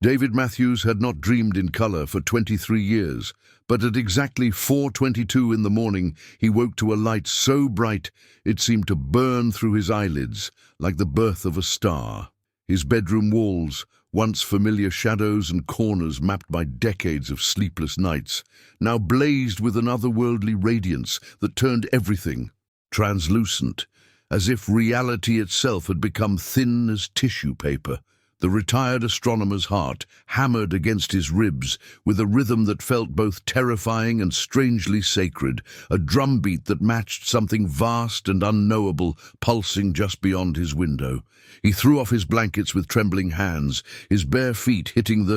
David Matthews had not dreamed in color for 23 years, but at exactly 4:22 in the morning, he woke to a light so bright it seemed to burn through his eyelids like the birth of a star. His bedroom walls, once familiar shadows and corners mapped by decades of sleepless nights, now blazed with an otherworldly radiance that turned everything translucent, as if reality itself had become thin as tissue paper. The retired astronomer's heart hammered against his ribs with a rhythm that felt both terrifying and strangely sacred, a drumbeat that matched something vast and unknowable pulsing just beyond his window. He threw off his blankets with trembling hands, his bare feet hitting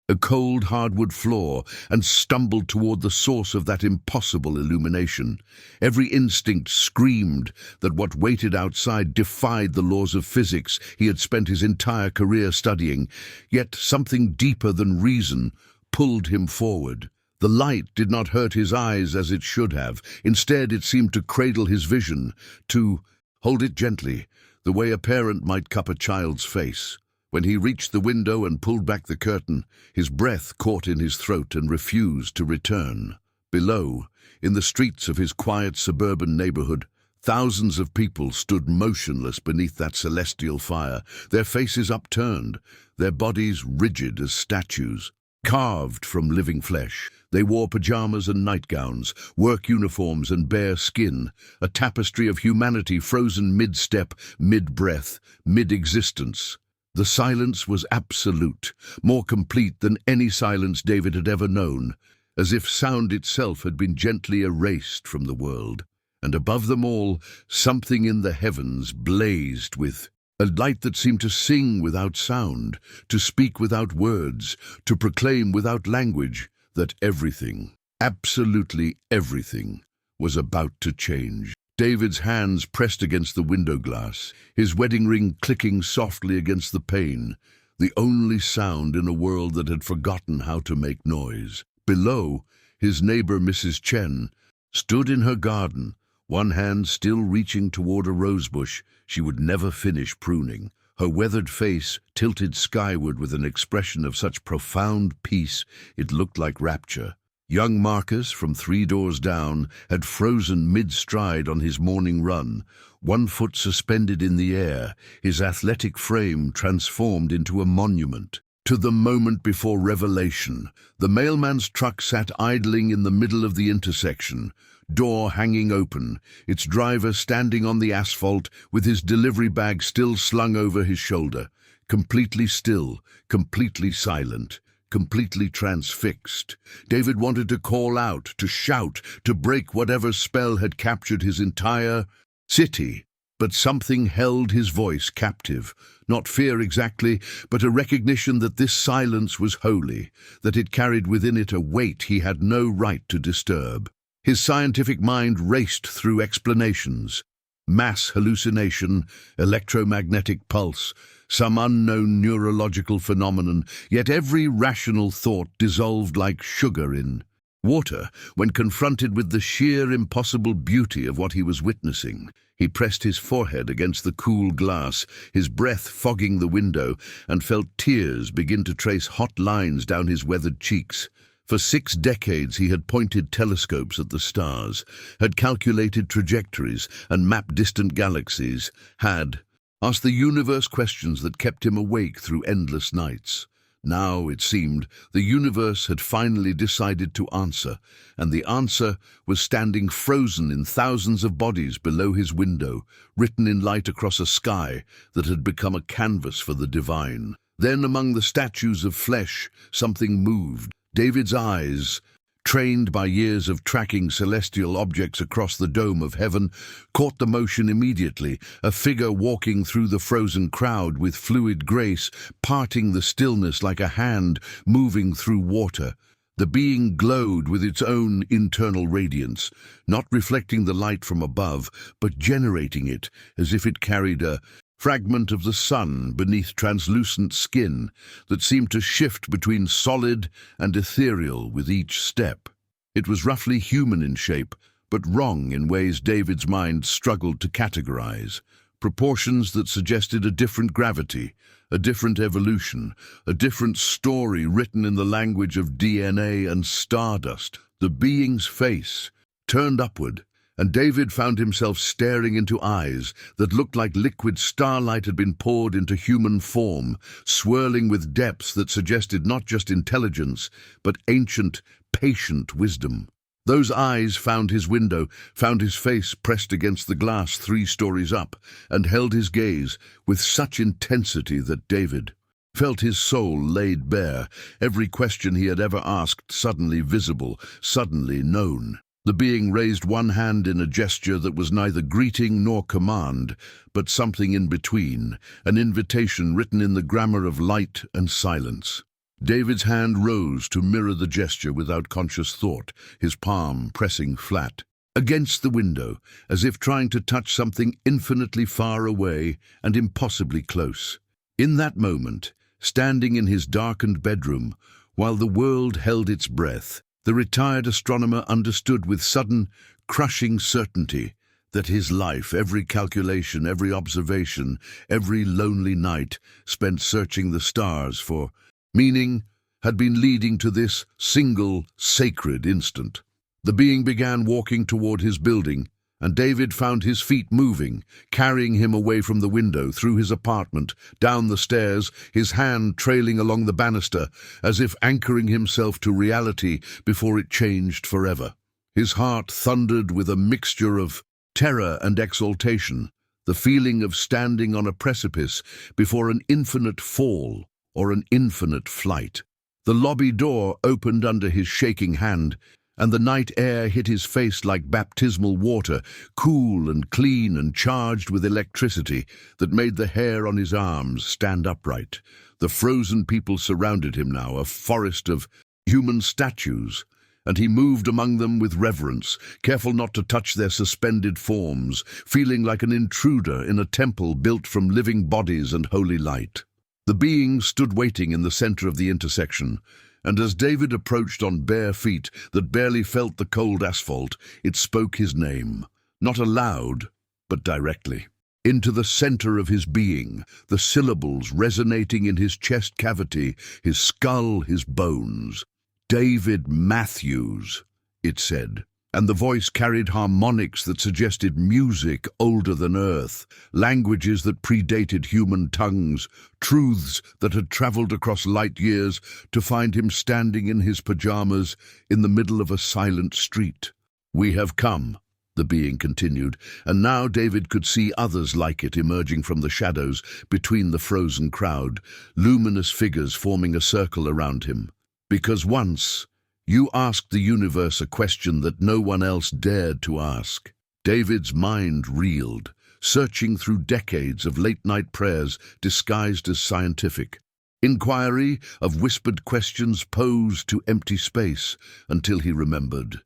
a cold hardwood floor, and stumbled toward the source of that impossible illumination. Every instinct screamed that what waited outside defied the laws of physics he had spent his entire career studying, yet something deeper than reason pulled him forward. The light did not hurt his eyes as it should have. Instead, it seemed to cradle his vision, to hold it gently, the way a parent might cup a child's face. When he reached the window and pulled back the curtain, his breath caught in his throat and refused to return. Below, in the streets of his quiet suburban neighborhood, thousands of people stood motionless beneath that celestial fire, their faces upturned, their bodies rigid as statues. Carved from living flesh, they wore pajamas and nightgowns, work uniforms and bare skin, a tapestry of humanity frozen mid-step, mid-breath, mid-existence. The silence was absolute, more complete than any silence David had ever known, as if sound itself had been gently erased from the world. And above them all, something in the heavens blazed with a light that seemed to sing without sound, to speak without words, to proclaim without language that everything, absolutely everything, was about to change. David's hands pressed against the window glass, his wedding ring clicking softly against the pane, the only sound in a world that had forgotten how to make noise. Below, his neighbor Mrs. Chen stood in her garden, one hand still reaching toward a rosebush she would never finish pruning, her weathered face tilted skyward with an expression of such profound peace it looked like rapture. Young Marcus, from 3 doors down, had frozen mid-stride on his morning run, one foot suspended in the air, his athletic frame transformed into a monument. To the moment before revelation, the mailman's truck sat idling in the middle of the intersection, door hanging open, its driver standing on the asphalt with his delivery bag still slung over his shoulder, completely still, completely silent, completely transfixed. David wanted to call out, to shout, to break whatever spell had captured his entire city, but something held his voice captive. Not fear exactly, but a recognition that this silence was holy, that it carried within it a weight he had no right to disturb. His scientific mind raced through explanations. Mass hallucination, electromagnetic pulse, some unknown neurological phenomenon, yet every rational thought dissolved like sugar in water when confronted with the sheer impossible beauty of what he was witnessing. He pressed his forehead against the cool glass, his breath fogging the window, and felt tears begin to trace hot lines down his weathered cheeks. For 6 decades he had pointed telescopes at the stars, had calculated trajectories and mapped distant galaxies, had asked the universe questions that kept him awake through endless nights. Now, it seemed, the universe had finally decided to answer, and the answer was standing frozen in thousands of bodies below his window, written in light across a sky that had become a canvas for the divine. Then, among the statues of flesh, something moved. David's eyes, trained by years of tracking celestial objects across the dome of heaven, caught the motion immediately, a figure walking through the frozen crowd with fluid grace, parting the stillness like a hand moving through water. The being glowed with its own internal radiance, not reflecting the light from above, but generating it as if it carried a fragment of the sun beneath translucent skin that seemed to shift between solid and ethereal with each step. It was roughly human in shape, but wrong in ways David's mind struggled to categorize. proportions that suggested a different gravity, a different evolution, a different story written in the language of DNA and stardust. The being's face turned upward, and David found himself staring into eyes that looked like liquid starlight had been poured into human form, swirling with depths that suggested not just intelligence, but ancient, patient wisdom. Those eyes found his window, found his face pressed against the glass 3 stories up, and held his gaze with such intensity that David felt his soul laid bare, every question he had ever asked suddenly visible, suddenly known. The being raised one hand in a gesture that was neither greeting nor command, but something in between, an invitation written in the grammar of light and silence. David's hand rose to mirror the gesture without conscious thought, his palm pressing flat against the window, as if trying to touch something infinitely far away and impossibly close. In that moment, standing in his darkened bedroom, while the world held its breath, the retired astronomer understood with sudden, crushing certainty that his life, every calculation, every observation, every lonely night spent searching the stars for meaning, had been leading to this single, sacred instant. The being began walking toward his building, and David found his feet moving, carrying him away from the window, through his apartment, down the stairs, his hand trailing along the banister, as if anchoring himself to reality before it changed forever. His heart thundered with a mixture of terror and exaltation, the feeling of standing on a precipice before an infinite fall or an infinite flight. The lobby door opened under his shaking hand, and the night air hit his face like baptismal water, cool and clean and charged with electricity that made the hair on his arms stand upright. The frozen people surrounded him now, a forest of human statues, and he moved among them with reverence, careful not to touch their suspended forms, feeling like an intruder in a temple built from living bodies and holy light. The being stood waiting in the center of the intersection, and as David approached on bare feet that barely felt the cold asphalt, it spoke his name, not aloud, but directly. Into the center of his being, the syllables resonating in his chest cavity, his skull, his bones. "David Matthews," it said, and the voice carried harmonics that suggested music older than earth, languages that predated human tongues, truths that had traveled across light years to find him standing in his pajamas in the middle of a silent street. "We have come," the being continued, and now David could see others like it emerging from the shadows between the frozen crowd, luminous figures forming a circle around him. "Because once you asked the universe a question that no one else dared to ask." David's mind reeled, searching through decades of late-night prayers disguised as scientific inquiry, of whispered questions posed to empty space, until he remembered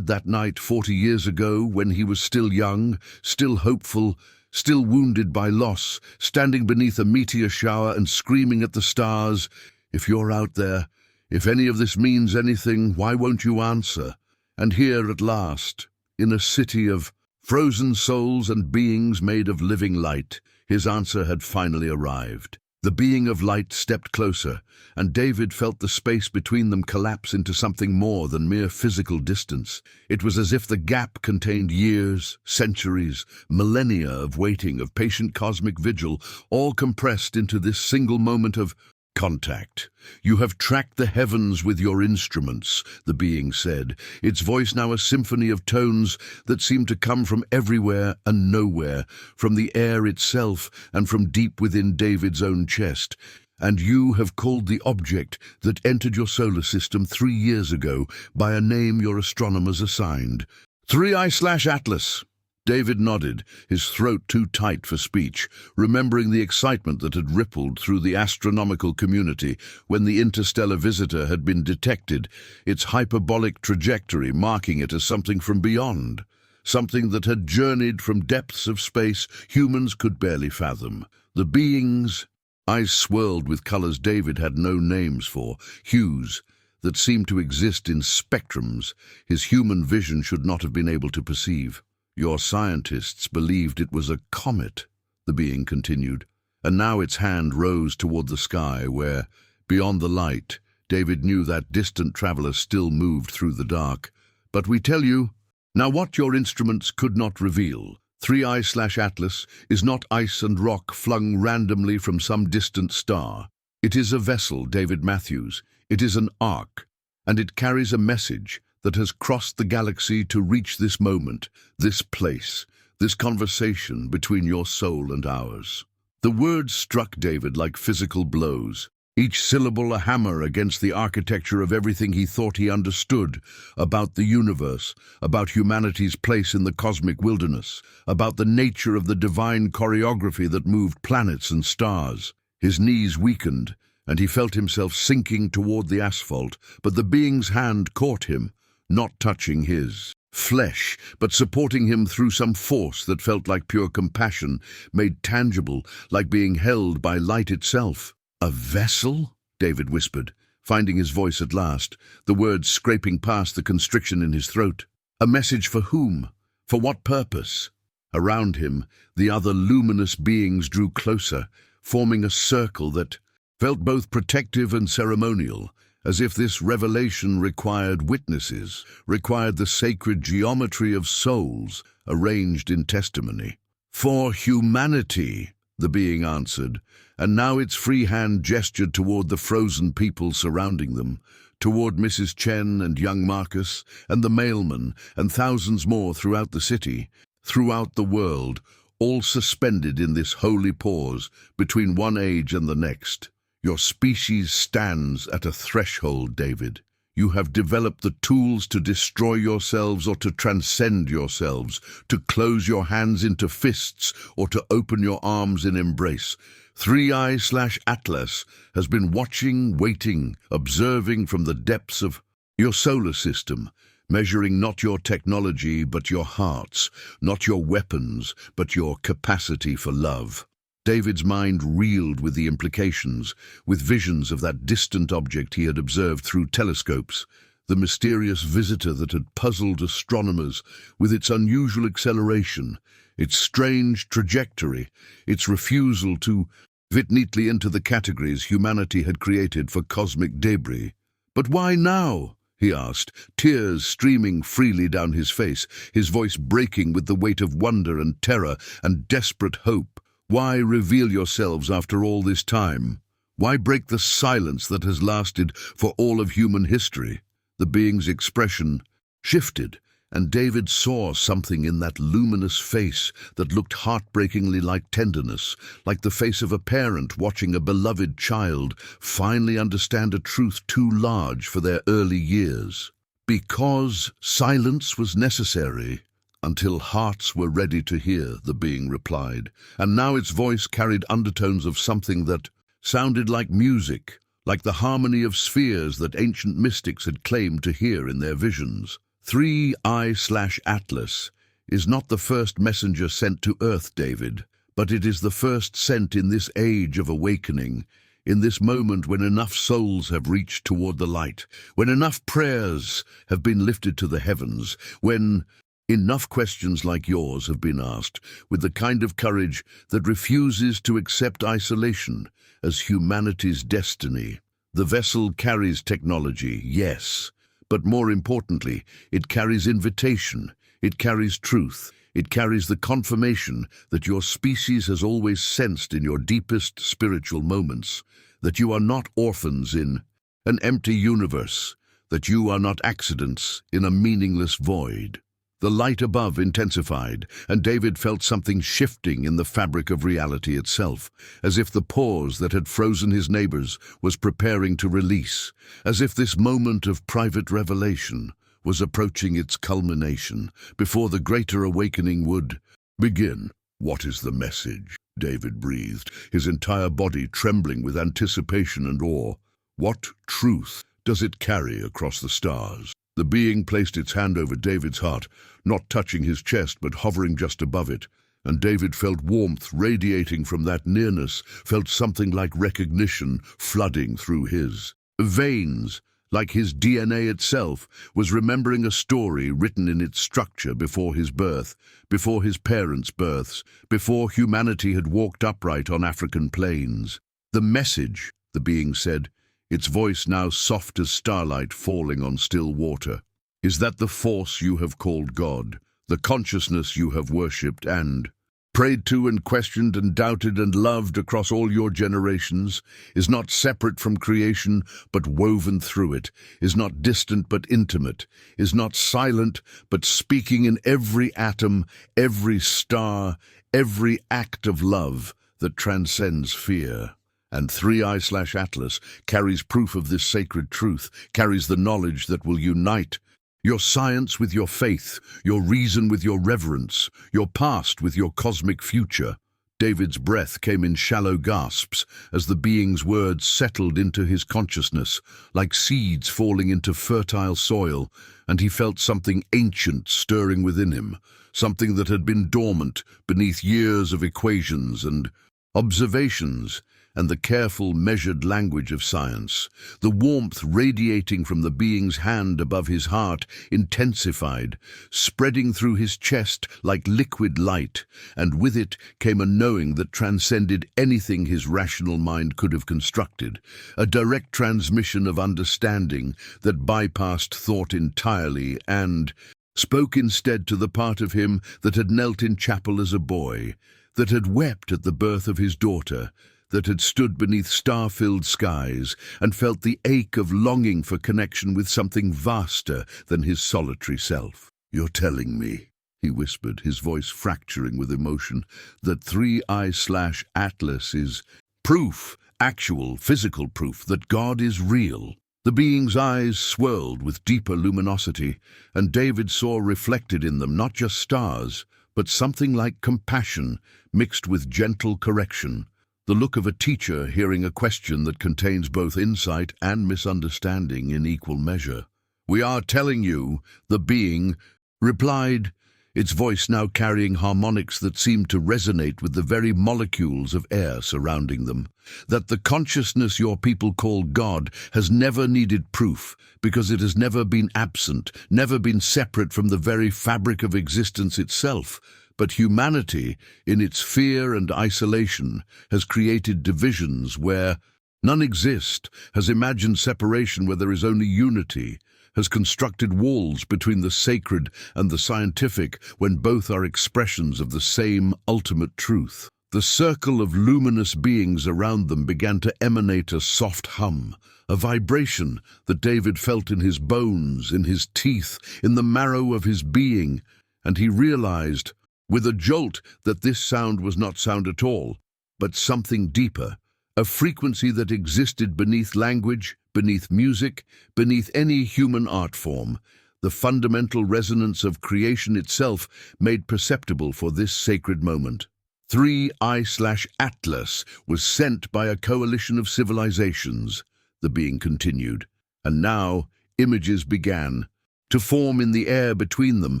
that night 40 years ago when he was still young, still hopeful, still wounded by loss, standing beneath a meteor shower and screaming at the stars, "If you're out there, if any of this means anything, why won't you answer?" And here at last, in a city of frozen souls and beings made of living light, his answer had finally arrived. The being of light stepped closer, and David felt the space between them collapse into something more than mere physical distance. It was as if the gap contained years, centuries, millennia of waiting, of patient cosmic vigil, all compressed into this single moment of contact. "You have tracked the heavens with your instruments," the being said, its voice now a symphony of tones that seemed to come from everywhere and nowhere, from the air itself and from deep within David's own chest. "And you have called the object that entered your solar system 3 years ago by a name your astronomers assigned. 3I/Atlas. David nodded, his throat too tight for speech, remembering the excitement that had rippled through the astronomical community when the interstellar visitor had been detected, its hyperbolic trajectory marking it as something from beyond, something that had journeyed from depths of space humans could barely fathom. The being's eyes swirled with colors David had no names for, hues that seemed to exist in spectrums his human vision should not have been able to perceive. "Your scientists believed it was a comet," the being continued, and now its hand rose toward the sky where, beyond the light, David knew that distant traveler still moved through the dark. But we tell you, now what your instruments could not reveal. 3I/Atlas is not ice and rock flung randomly from some distant star. It is a vessel, David Matthews. It is an ark, and it carries a message that has crossed the galaxy to reach this moment, this place, this conversation between your soul and ours. The words struck David like physical blows, each syllable a hammer against the architecture of everything he thought he understood about the universe, about humanity's place in the cosmic wilderness, about the nature of the divine choreography that moved planets and stars. His knees weakened, and he felt himself sinking toward the asphalt, but the being's hand caught him, not touching his flesh, but supporting him through some force that felt like pure compassion, made tangible, like being held by light itself. "A vessel?" David whispered, finding his voice at last, the words scraping past the constriction in his throat. A message for whom? For what purpose? Around him, the other luminous beings drew closer, forming a circle that felt both protective and ceremonial, as if this revelation required witnesses, required the sacred geometry of souls arranged in testimony. "For humanity," the being answered, and now its free hand gestured toward the frozen people surrounding them, toward Mrs. Chen and young Marcus, and the mailman, and thousands more throughout the city, throughout the world, all suspended in this holy pause between one age and the next. Your species stands at a threshold, David. You have developed the tools to destroy yourselves or to transcend yourselves, to close your hands into fists or to open your arms in embrace. 3I/Atlas has been watching, waiting, observing from the depths of your solar system, measuring not your technology but your hearts, not your weapons but your capacity for love. David's mind reeled with the implications, with visions of that distant object he had observed through telescopes, the mysterious visitor that had puzzled astronomers with its unusual acceleration, its strange trajectory, its refusal to fit neatly into the categories humanity had created for cosmic debris. "But why now?" he asked, tears streaming freely down his face, his voice breaking with the weight of wonder and terror and desperate hope. "Why reveal yourselves after all this time? Why break the silence that has lasted for all of human history?" The being's expression shifted, and David saw something in that luminous face that looked heartbreakingly like tenderness, like the face of a parent watching a beloved child finally understand a truth too large for their early years. "Because silence was necessary until hearts were ready to hear," the being replied, and now its voice carried undertones of something that sounded like music, like the harmony of spheres that ancient mystics had claimed to hear in their visions. 3I/Atlas is not the first messenger sent to Earth, David, but it is the first sent in this age of awakening, in this moment when enough souls have reached toward the light, when enough prayers have been lifted to the heavens, when enough questions like yours have been asked, with the kind of courage that refuses to accept isolation as humanity's destiny. The vessel carries technology, yes, but more importantly, it carries invitation, it carries truth, it carries the confirmation that your species has always sensed in your deepest spiritual moments, that you are not orphans in an empty universe, that you are not accidents in a meaningless void. The light above intensified, and David felt something shifting in the fabric of reality itself, as if the pause that had frozen his neighbors was preparing to release, as if this moment of private revelation was approaching its culmination before the greater awakening would begin. "What is the message?" David breathed, his entire body trembling with anticipation and awe. "What truth does it carry across the stars?" The being placed its hand over David's heart, not touching his chest but hovering just above it, and David felt warmth radiating from that nearness, felt something like recognition flooding through his veins, like his DNA itself, was remembering a story written in its structure before his birth, before his parents' births, before humanity had walked upright on African plains. The message, the being said, its voice now soft as starlight falling on still water, is that the force you have called God, the consciousness you have worshipped and prayed to and questioned and doubted and loved across all your generations, is not separate from creation but woven through it, is not distant but intimate, is not silent but speaking in every atom, every star, every act of love that transcends fear. And 3i/Atlas carries proof of this sacred truth, carries the knowledge that will unite your science with your faith, your reason with your reverence, your past with your cosmic future. David's breath came in shallow gasps as the being's words settled into his consciousness, like seeds falling into fertile soil, and he felt something ancient stirring within him, something that had been dormant beneath years of equations and observations and the careful, measured language of science. The warmth radiating from the being's hand above his heart intensified, spreading through his chest like liquid light, and with it came a knowing that transcended anything his rational mind could have constructed, a direct transmission of understanding that bypassed thought entirely and spoke instead to the part of him that had knelt in chapel as a boy, that had wept at the birth of his daughter, that had stood beneath star-filled skies and felt the ache of longing for connection with something vaster than his solitary self. "You're telling me," he whispered, his voice fracturing with emotion, "that 3i/Atlas is proof, actual, physical proof, that God is real?" The being's eyes swirled with deeper luminosity, and David saw reflected in them not just stars, but something like compassion mixed with gentle correction. The look of a teacher hearing a question that contains both insight and misunderstanding in equal measure. "We are telling you," the being replied, its voice now carrying harmonics that seemed to resonate with the very molecules of air surrounding them, "that the consciousness your people call God has never needed proof, because it has never been absent, never been separate from the very fabric of existence itself. But humanity, in its fear and isolation, has created divisions where none exist, has imagined separation where there is only unity, has constructed walls between the sacred and the scientific when both are expressions of the same ultimate truth." The circle of luminous beings around them began to emanate a soft hum, a vibration that David felt in his bones, in his teeth, in the marrow of his being, and he realized, with a jolt, that this sound was not sound at all, but something deeper, a frequency that existed beneath language, beneath music, beneath any human art form, the fundamental resonance of creation itself made perceptible for this sacred moment. 3i/Atlas was sent by a coalition of civilizations, the being continued, and now images began to form in the air between them,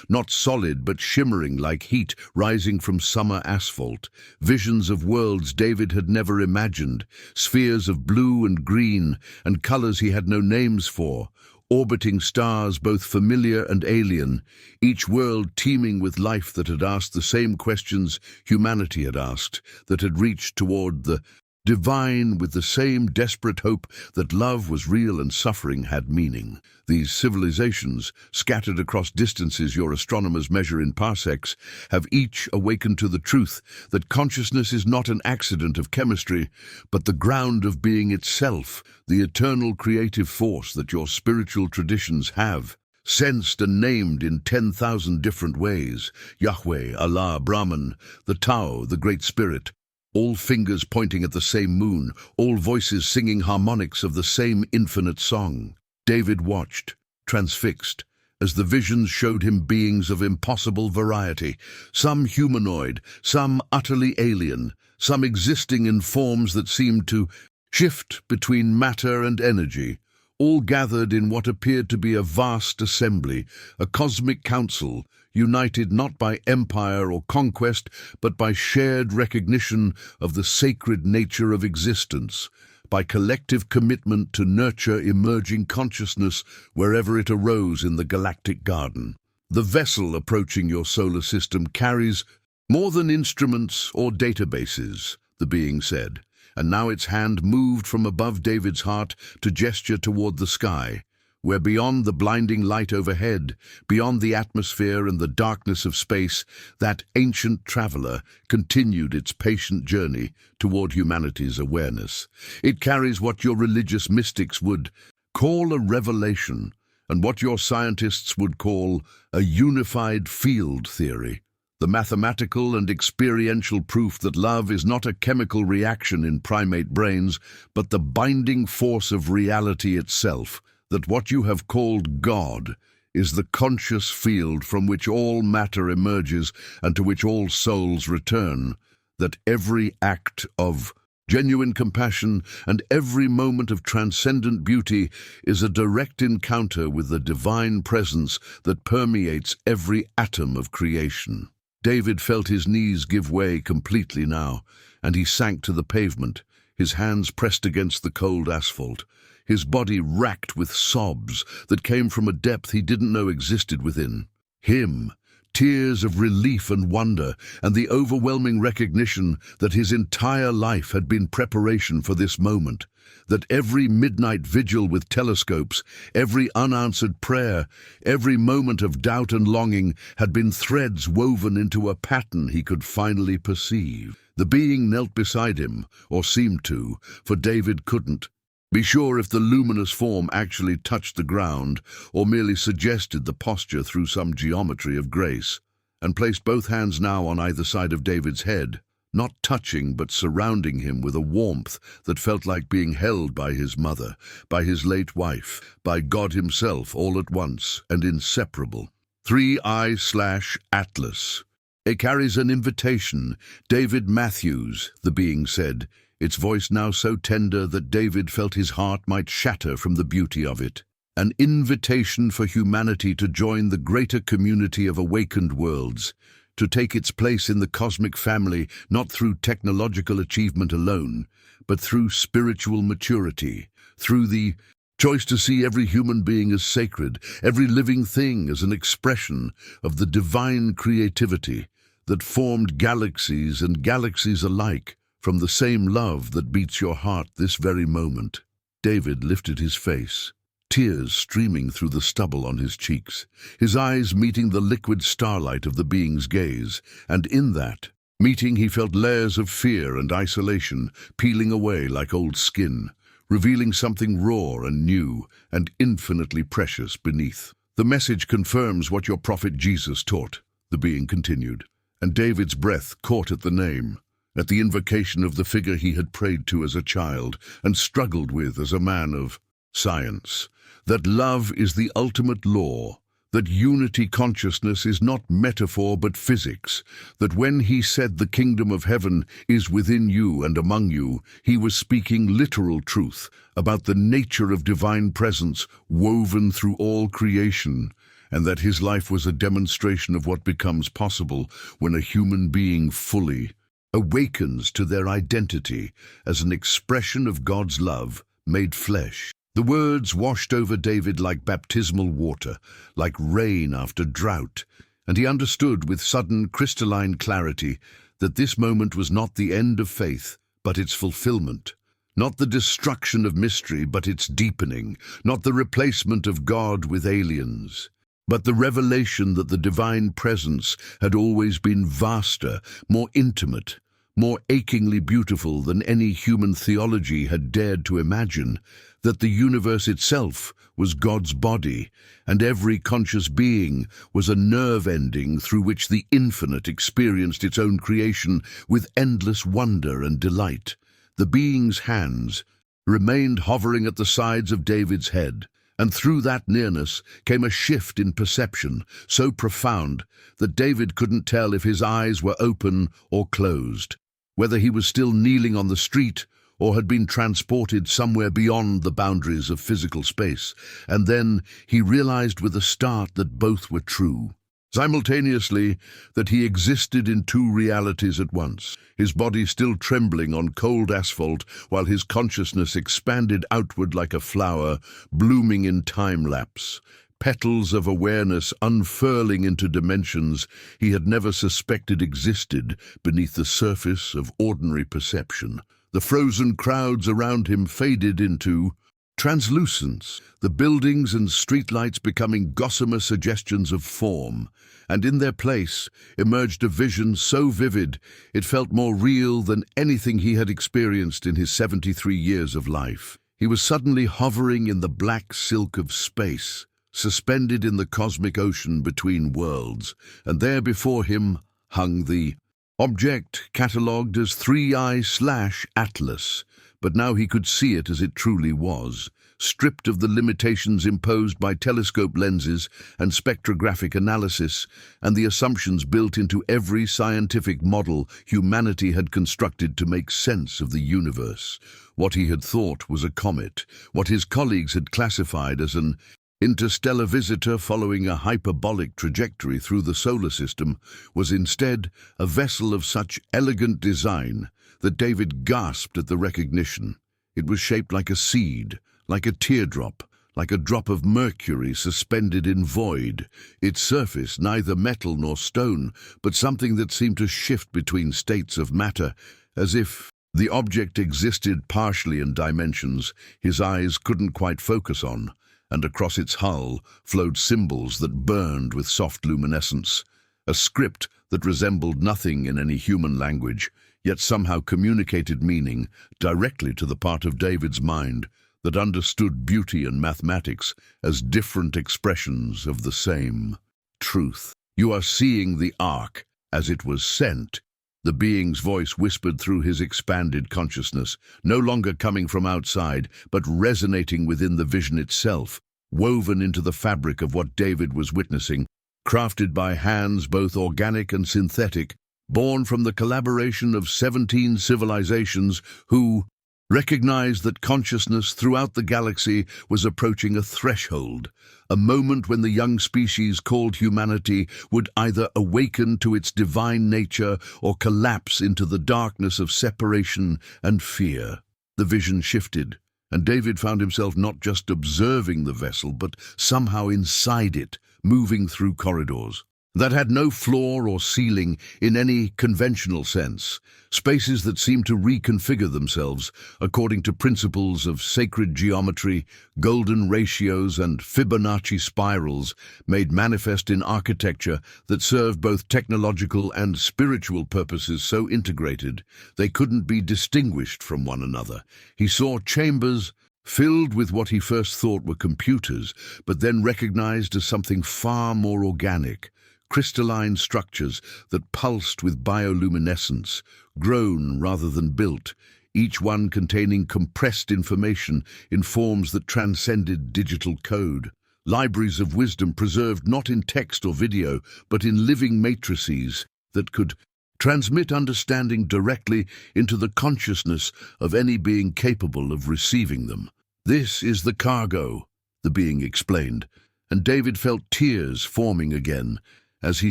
not solid but shimmering like heat rising from summer asphalt, visions of worlds David had never imagined, spheres of blue and green, and colors he had no names for, orbiting stars both familiar and alien, each world teeming with life that had asked the same questions humanity had asked, that had reached toward the divine with the same desperate hope that love was real and suffering had meaning. These civilizations, scattered across distances your astronomers measure in parsecs, have each awakened to the truth that consciousness is not an accident of chemistry, but the ground of being itself, the eternal creative force that your spiritual traditions have sensed and named in 10,000 different ways: Yahweh, Allah, Brahman, the Tao, the Great Spirit. All fingers pointing at the same moon, all voices singing harmonics of the same infinite song. David watched, transfixed, as the visions showed him beings of impossible variety, some humanoid, some utterly alien, some existing in forms that seemed to shift between matter and energy, all gathered in what appeared to be a vast assembly, a cosmic council, united not by empire or conquest, but by shared recognition of the sacred nature of existence, by collective commitment to nurture emerging consciousness wherever it arose in the galactic garden. The vessel approaching your solar system carries more than instruments or databases, the being said, and now its hand moved from above David's heart to gesture toward the sky, where beyond the blinding light overhead, beyond the atmosphere and the darkness of space, that ancient traveler continued its patient journey toward humanity's awareness. It carries what your religious mystics would call a revelation, and what your scientists would call a unified field theory. The mathematical and experiential proof that love is not a chemical reaction in primate brains, but the binding force of reality itself, that what you have called God is the conscious field from which all matter emerges and to which all souls return, that every act of genuine compassion and every moment of transcendent beauty is a direct encounter with the divine presence that permeates every atom of creation. David felt his knees give way completely now, and he sank to the pavement, his hands pressed against the cold asphalt, his body racked with sobs that came from a depth he didn't know existed within. Him, tears of relief and wonder, and the overwhelming recognition that his entire life had been preparation for this moment, that every midnight vigil with telescopes, every unanswered prayer, every moment of doubt and longing had been threads woven into a pattern he could finally perceive. The being knelt beside him, or seemed to, for David couldn't be sure if the luminous form actually touched the ground or merely suggested the posture through some geometry of grace, and placed both hands now on either side of David's head, not touching but surrounding him with a warmth that felt like being held by his mother, by his late wife, by God himself all at once and inseparable. 3I/Atlas. It carries an invitation, David Matthews, the being said, its voice now so tender that David felt his heart might shatter from the beauty of it. An invitation for humanity to join the greater community of awakened worlds, to take its place in the cosmic family not through technological achievement alone, but through spiritual maturity, through the choice to see every human being as sacred, every living thing as an expression of the divine creativity that formed galaxies and galaxies alike from the same love that beats your heart this very moment. David lifted his face, tears streaming through the stubble on his cheeks, his eyes meeting the liquid starlight of the being's gaze, and in that meeting he felt layers of fear and isolation peeling away like old skin, revealing something raw and new and infinitely precious beneath. The message confirms what your prophet Jesus taught, the being continued, and David's breath caught at the name, at the invocation of the figure he had prayed to as a child and struggled with as a man of science, that love is the ultimate law, that unity consciousness is not metaphor but physics, that when he said the kingdom of heaven is within you and among you, he was speaking literal truth about the nature of divine presence woven through all creation, and that his life was a demonstration of what becomes possible when a human being fully awakens to their identity as an expression of God's love made flesh. The words washed over David like baptismal water, like rain after drought, and he understood with sudden crystalline clarity that this moment was not the end of faith, but its fulfillment, not the destruction of mystery, but its deepening, not the replacement of God with aliens, but the revelation that the divine presence had always been vaster, more intimate, more achingly beautiful than any human theology had dared to imagine, that the universe itself was God's body, and every conscious being was a nerve ending through which the infinite experienced its own creation with endless wonder and delight. The being's hands remained hovering at the sides of David's head, and through that nearness came a shift in perception so profound that David couldn't tell if his eyes were open or closed, whether he was still kneeling on the street or had been transported somewhere beyond the boundaries of physical space. And then he realized with a start that both were true. Simultaneously, that he existed in two realities at once, his body still trembling on cold asphalt while his consciousness expanded outward like a flower, blooming in time-lapse, petals of awareness unfurling into dimensions he had never suspected existed beneath the surface of ordinary perception. The frozen crowds around him faded into translucence, the buildings and streetlights becoming gossamer suggestions of form, and in their place emerged a vision so vivid it felt more real than anything he had experienced in his 73 years of life. He was suddenly hovering in the black silk of space, suspended in the cosmic ocean between worlds, and there before him hung the object catalogued as 3I/Atlas, but now he could see it as it truly was, stripped of the limitations imposed by telescope lenses and spectrographic analysis, and the assumptions built into every scientific model humanity had constructed to make sense of the universe. What he had thought was a comet, what his colleagues had classified as an interstellar visitor following a hyperbolic trajectory through the solar system, was instead a vessel of such elegant design that David gasped at the recognition. It was shaped like a seed, like a teardrop, like a drop of mercury suspended in void, its surface neither metal nor stone, but something that seemed to shift between states of matter, as if the object existed partially in dimensions his eyes couldn't quite focus on, and across its hull flowed symbols that burned with soft luminescence, a script that resembled nothing in any human language, yet somehow communicated meaning directly to the part of David's mind that understood beauty and mathematics as different expressions of the same truth. "You are seeing the ark as it was sent," the being's voice whispered through his expanded consciousness, no longer coming from outside, but resonating within the vision itself, woven into the fabric of what David was witnessing, crafted by hands both organic and synthetic, born from the collaboration of 17 civilizations who recognized that consciousness throughout the galaxy was approaching a threshold, a moment when the young species called humanity would either awaken to its divine nature or collapse into the darkness of separation and fear. The vision shifted, and David found himself not just observing the vessel, but somehow inside it, moving through corridors that had no floor or ceiling in any conventional sense, spaces that seemed to reconfigure themselves according to principles of sacred geometry, golden ratios, and Fibonacci spirals made manifest in architecture that served both technological and spiritual purposes so integrated they couldn't be distinguished from one another. He saw chambers filled with what he first thought were computers, but then recognized as something far more organic, crystalline structures that pulsed with bioluminescence, grown rather than built, each one containing compressed information in forms that transcended digital code. Libraries of wisdom preserved not in text or video, but in living matrices that could transmit understanding directly into the consciousness of any being capable of receiving them. "This is the cargo," the being explained, and David felt tears forming again, as he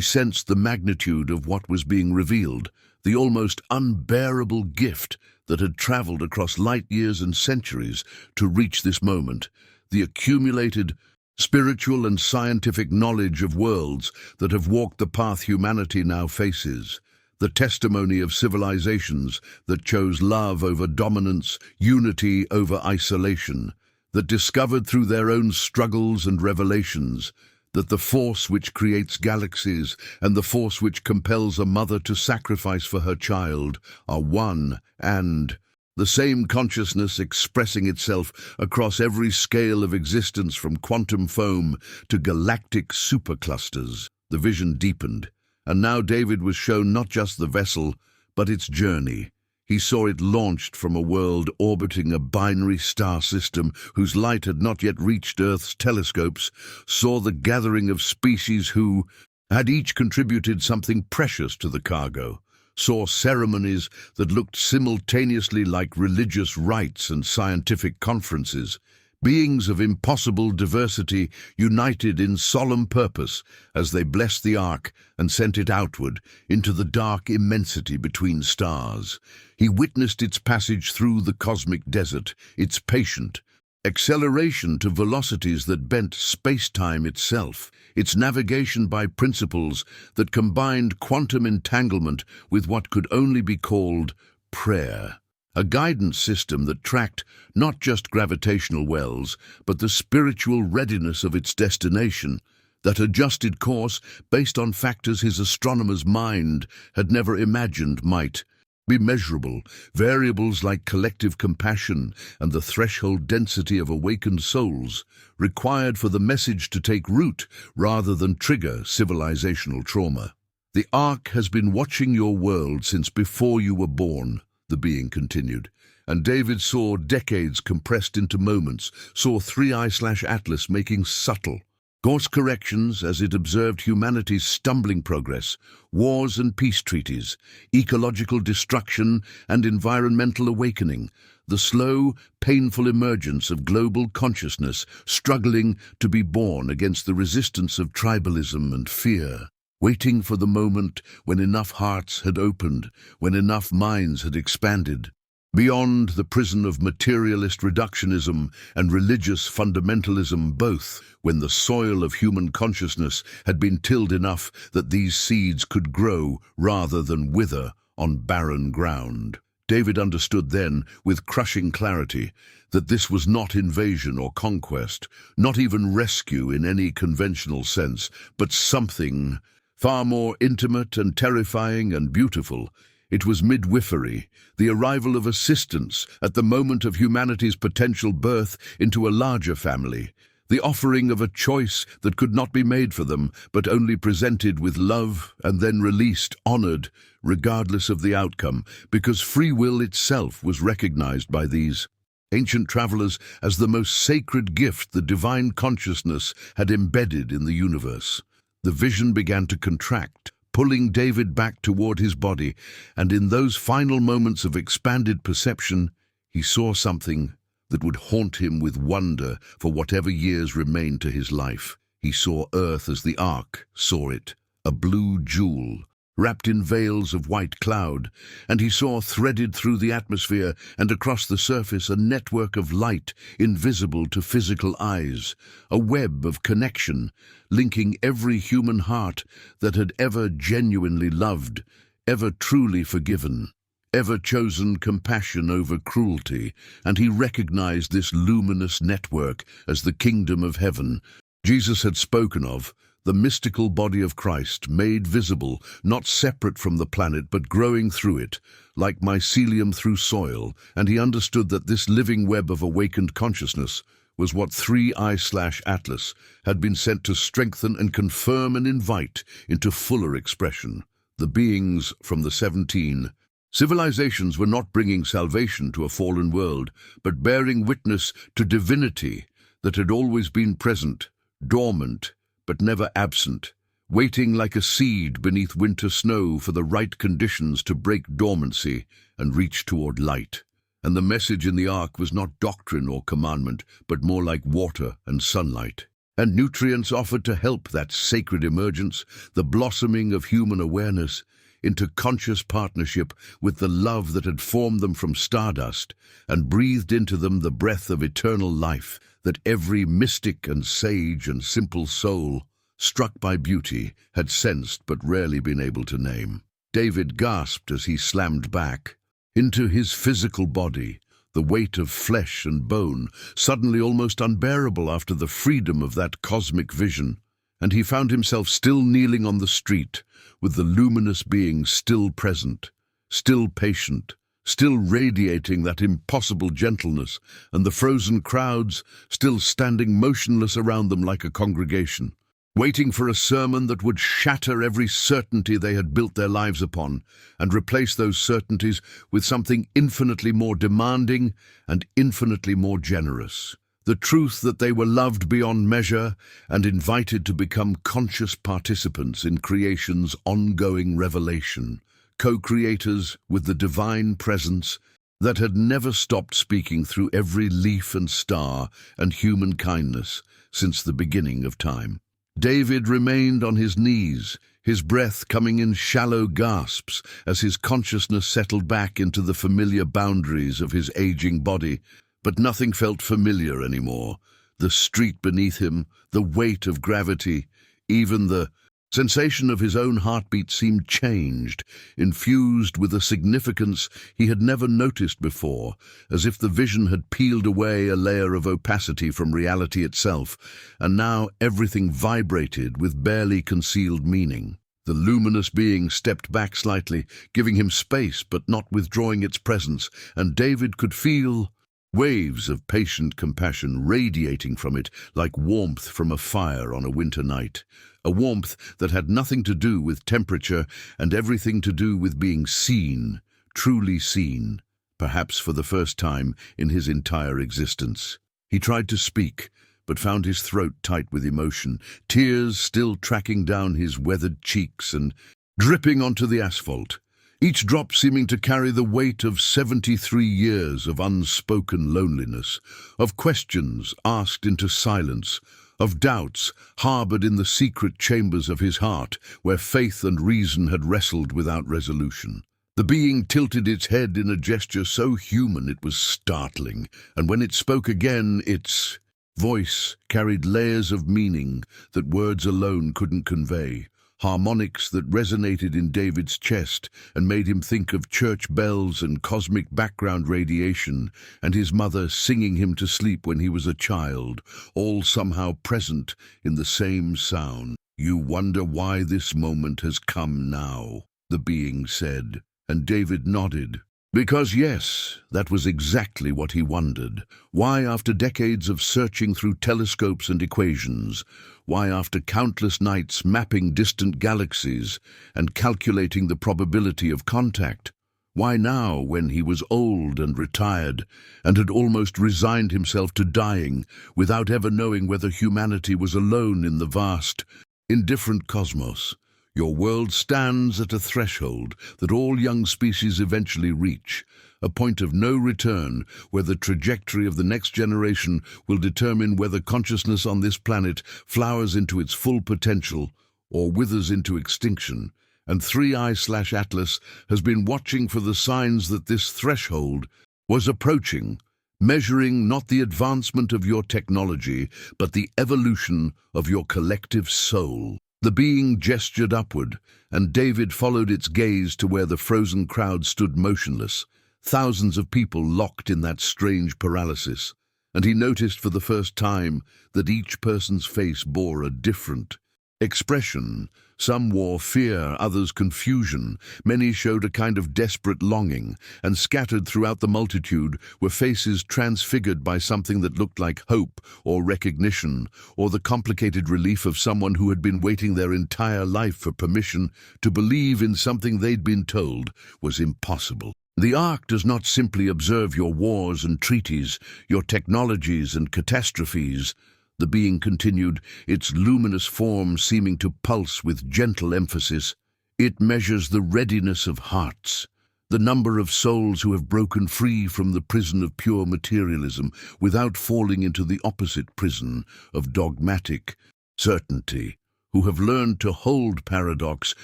sensed the magnitude of what was being revealed, the almost unbearable gift that had traveled across light years and centuries to reach this moment, the accumulated spiritual and scientific knowledge of worlds that have walked the path humanity now faces, the testimony of civilizations that chose love over dominance, unity over isolation, that discovered through their own struggles and revelations that the force which creates galaxies and the force which compels a mother to sacrifice for her child are one and the same consciousness, expressing itself across every scale of existence from quantum foam to galactic superclusters. The vision deepened, and now David was shown not just the vessel, but its journey. He saw it launched from a world orbiting a binary star system whose light had not yet reached Earth's telescopes, saw the gathering of species who had each contributed something precious to the cargo, saw ceremonies that looked simultaneously like religious rites and scientific conferences, beings of impossible diversity united in solemn purpose as they blessed the ark and sent it outward into the dark immensity between stars. He witnessed its passage through the cosmic desert, its patient acceleration to velocities that bent space-time itself, its navigation by principles that combined quantum entanglement with what could only be called prayer. A guidance system that tracked not just gravitational wells, but the spiritual readiness of its destination, that adjusted course based on factors his astronomer's mind had never imagined might be measurable, variables like collective compassion and the threshold density of awakened souls required for the message to take root rather than trigger civilizational trauma. The Ark has been watching your world since before you were born, the being continued, and David saw decades compressed into moments, saw 3I/Atlas making subtle course corrections as it observed humanity's stumbling progress, wars and peace treaties, ecological destruction and environmental awakening, the slow, painful emergence of global consciousness struggling to be born against the resistance of tribalism and fear, waiting for the moment when enough hearts had opened, when enough minds had expanded. Beyond the prison of materialist reductionism and religious fundamentalism both, when the soil of human consciousness had been tilled enough that these seeds could grow rather than wither on barren ground. David understood then, with crushing clarity, that this was not invasion or conquest, not even rescue in any conventional sense, but something far more intimate and terrifying and beautiful. It was midwifery, the arrival of assistance at the moment of humanity's potential birth into a larger family, the offering of a choice that could not be made for them, but only presented with love and then released, honored, regardless of the outcome, because free will itself was recognized by these ancient travelers as the most sacred gift the divine consciousness had embedded in the universe. The vision began to contract, pulling David back toward his body, and in those final moments of expanded perception, he saw something that would haunt him with wonder for whatever years remained to his life. He saw Earth as the Ark saw it, a blue jewel, wrapped in veils of white cloud, and he saw threaded through the atmosphere and across the surface a network of light invisible to physical eyes, a web of connection, linking every human heart that had ever genuinely loved, ever truly forgiven, ever chosen compassion over cruelty, and he recognized this luminous network as the kingdom of heaven Jesus had spoken of, the mystical body of Christ, made visible, not separate from the planet, but growing through it, like mycelium through soil, and he understood that this living web of awakened consciousness was what 3I/Atlas had been sent to strengthen and confirm and invite into fuller expression. The beings from the 17 civilizations were not bringing salvation to a fallen world, but bearing witness to divinity that had always been present, dormant, but never absent, waiting like a seed beneath winter snow for the right conditions to break dormancy and reach toward light. And the message in the Ark was not doctrine or commandment, but more like water and sunlight, and nutrients offered to help that sacred emergence, the blossoming of human awareness, into conscious partnership with the love that had formed them from stardust and breathed into them the breath of eternal life that every mystic and sage and simple soul, struck by beauty, had sensed but rarely been able to name. David gasped as he slammed back into his physical body, the weight of flesh and bone, suddenly almost unbearable after the freedom of that cosmic vision, and he found himself still kneeling on the street, with the luminous being still present, still patient, still radiating that impossible gentleness, and the frozen crowds still standing motionless around them like a congregation, waiting for a sermon that would shatter every certainty they had built their lives upon, and replace those certainties with something infinitely more demanding and infinitely more generous. The truth that they were loved beyond measure and invited to become conscious participants in creation's ongoing revelation, co-creators with the divine presence that had never stopped speaking through every leaf and star and human kindness since the beginning of time. David remained on his knees, his breath coming in shallow gasps as his consciousness settled back into the familiar boundaries of his aging body. But nothing felt familiar anymore. The street beneath him, the weight of gravity, even the sensation of his own heartbeat seemed changed, infused with a significance he had never noticed before, as if the vision had peeled away a layer of opacity from reality itself, and now everything vibrated with barely concealed meaning. The luminous being stepped back slightly, giving him space but not withdrawing its presence, and David could feel waves of patient compassion radiating from it like warmth from a fire on a winter night. A warmth that had nothing to do with temperature and everything to do with being seen, truly seen, perhaps for the first time in his entire existence. He tried to speak, but found his throat tight with emotion, tears still tracking down his weathered cheeks and dripping onto the asphalt, each drop seeming to carry the weight of 73 years of unspoken loneliness, of questions asked into silence, of doubts harbored in the secret chambers of his heart, where faith and reason had wrestled without resolution. The being tilted its head in a gesture so human it was startling, and when it spoke again, its voice carried layers of meaning that words alone couldn't convey, harmonics that resonated in David's chest and made him think of church bells and cosmic background radiation, and his mother singing him to sleep when he was a child, all somehow present in the same sound. "You wonder why this moment has come now," the being said, and David nodded. Because yes, that was exactly what he wondered. Why, after decades of searching through telescopes and equations, why, after countless nights mapping distant galaxies and calculating the probability of contact, why now, when he was old and retired and had almost resigned himself to dying without ever knowing whether humanity was alone in the vast, indifferent cosmos? Your world stands at a threshold that all young species eventually reach, a point of no return where the trajectory of the next generation will determine whether consciousness on this planet flowers into its full potential or withers into extinction. And 3i/Atlas has been watching for the signs that this threshold was approaching, measuring not the advancement of your technology, but the evolution of your collective soul. The being gestured upward, and David followed its gaze to where the frozen crowd stood motionless, thousands of people locked in that strange paralysis, and he noticed for the first time that each person's face bore a different expression. Some wore fear, others confusion. Many showed a kind of desperate longing, and scattered throughout the multitude were faces transfigured by something that looked like hope or recognition, or the complicated relief of someone who had been waiting their entire life for permission to believe in something they'd been told was impossible. The Ark does not simply observe your wars and treaties, your technologies and catastrophes, the being continued, its luminous form seeming to pulse with gentle emphasis. It measures the readiness of hearts, the number of souls who have broken free from the prison of pure materialism without falling into the opposite prison of dogmatic certainty, who have learned to hold paradox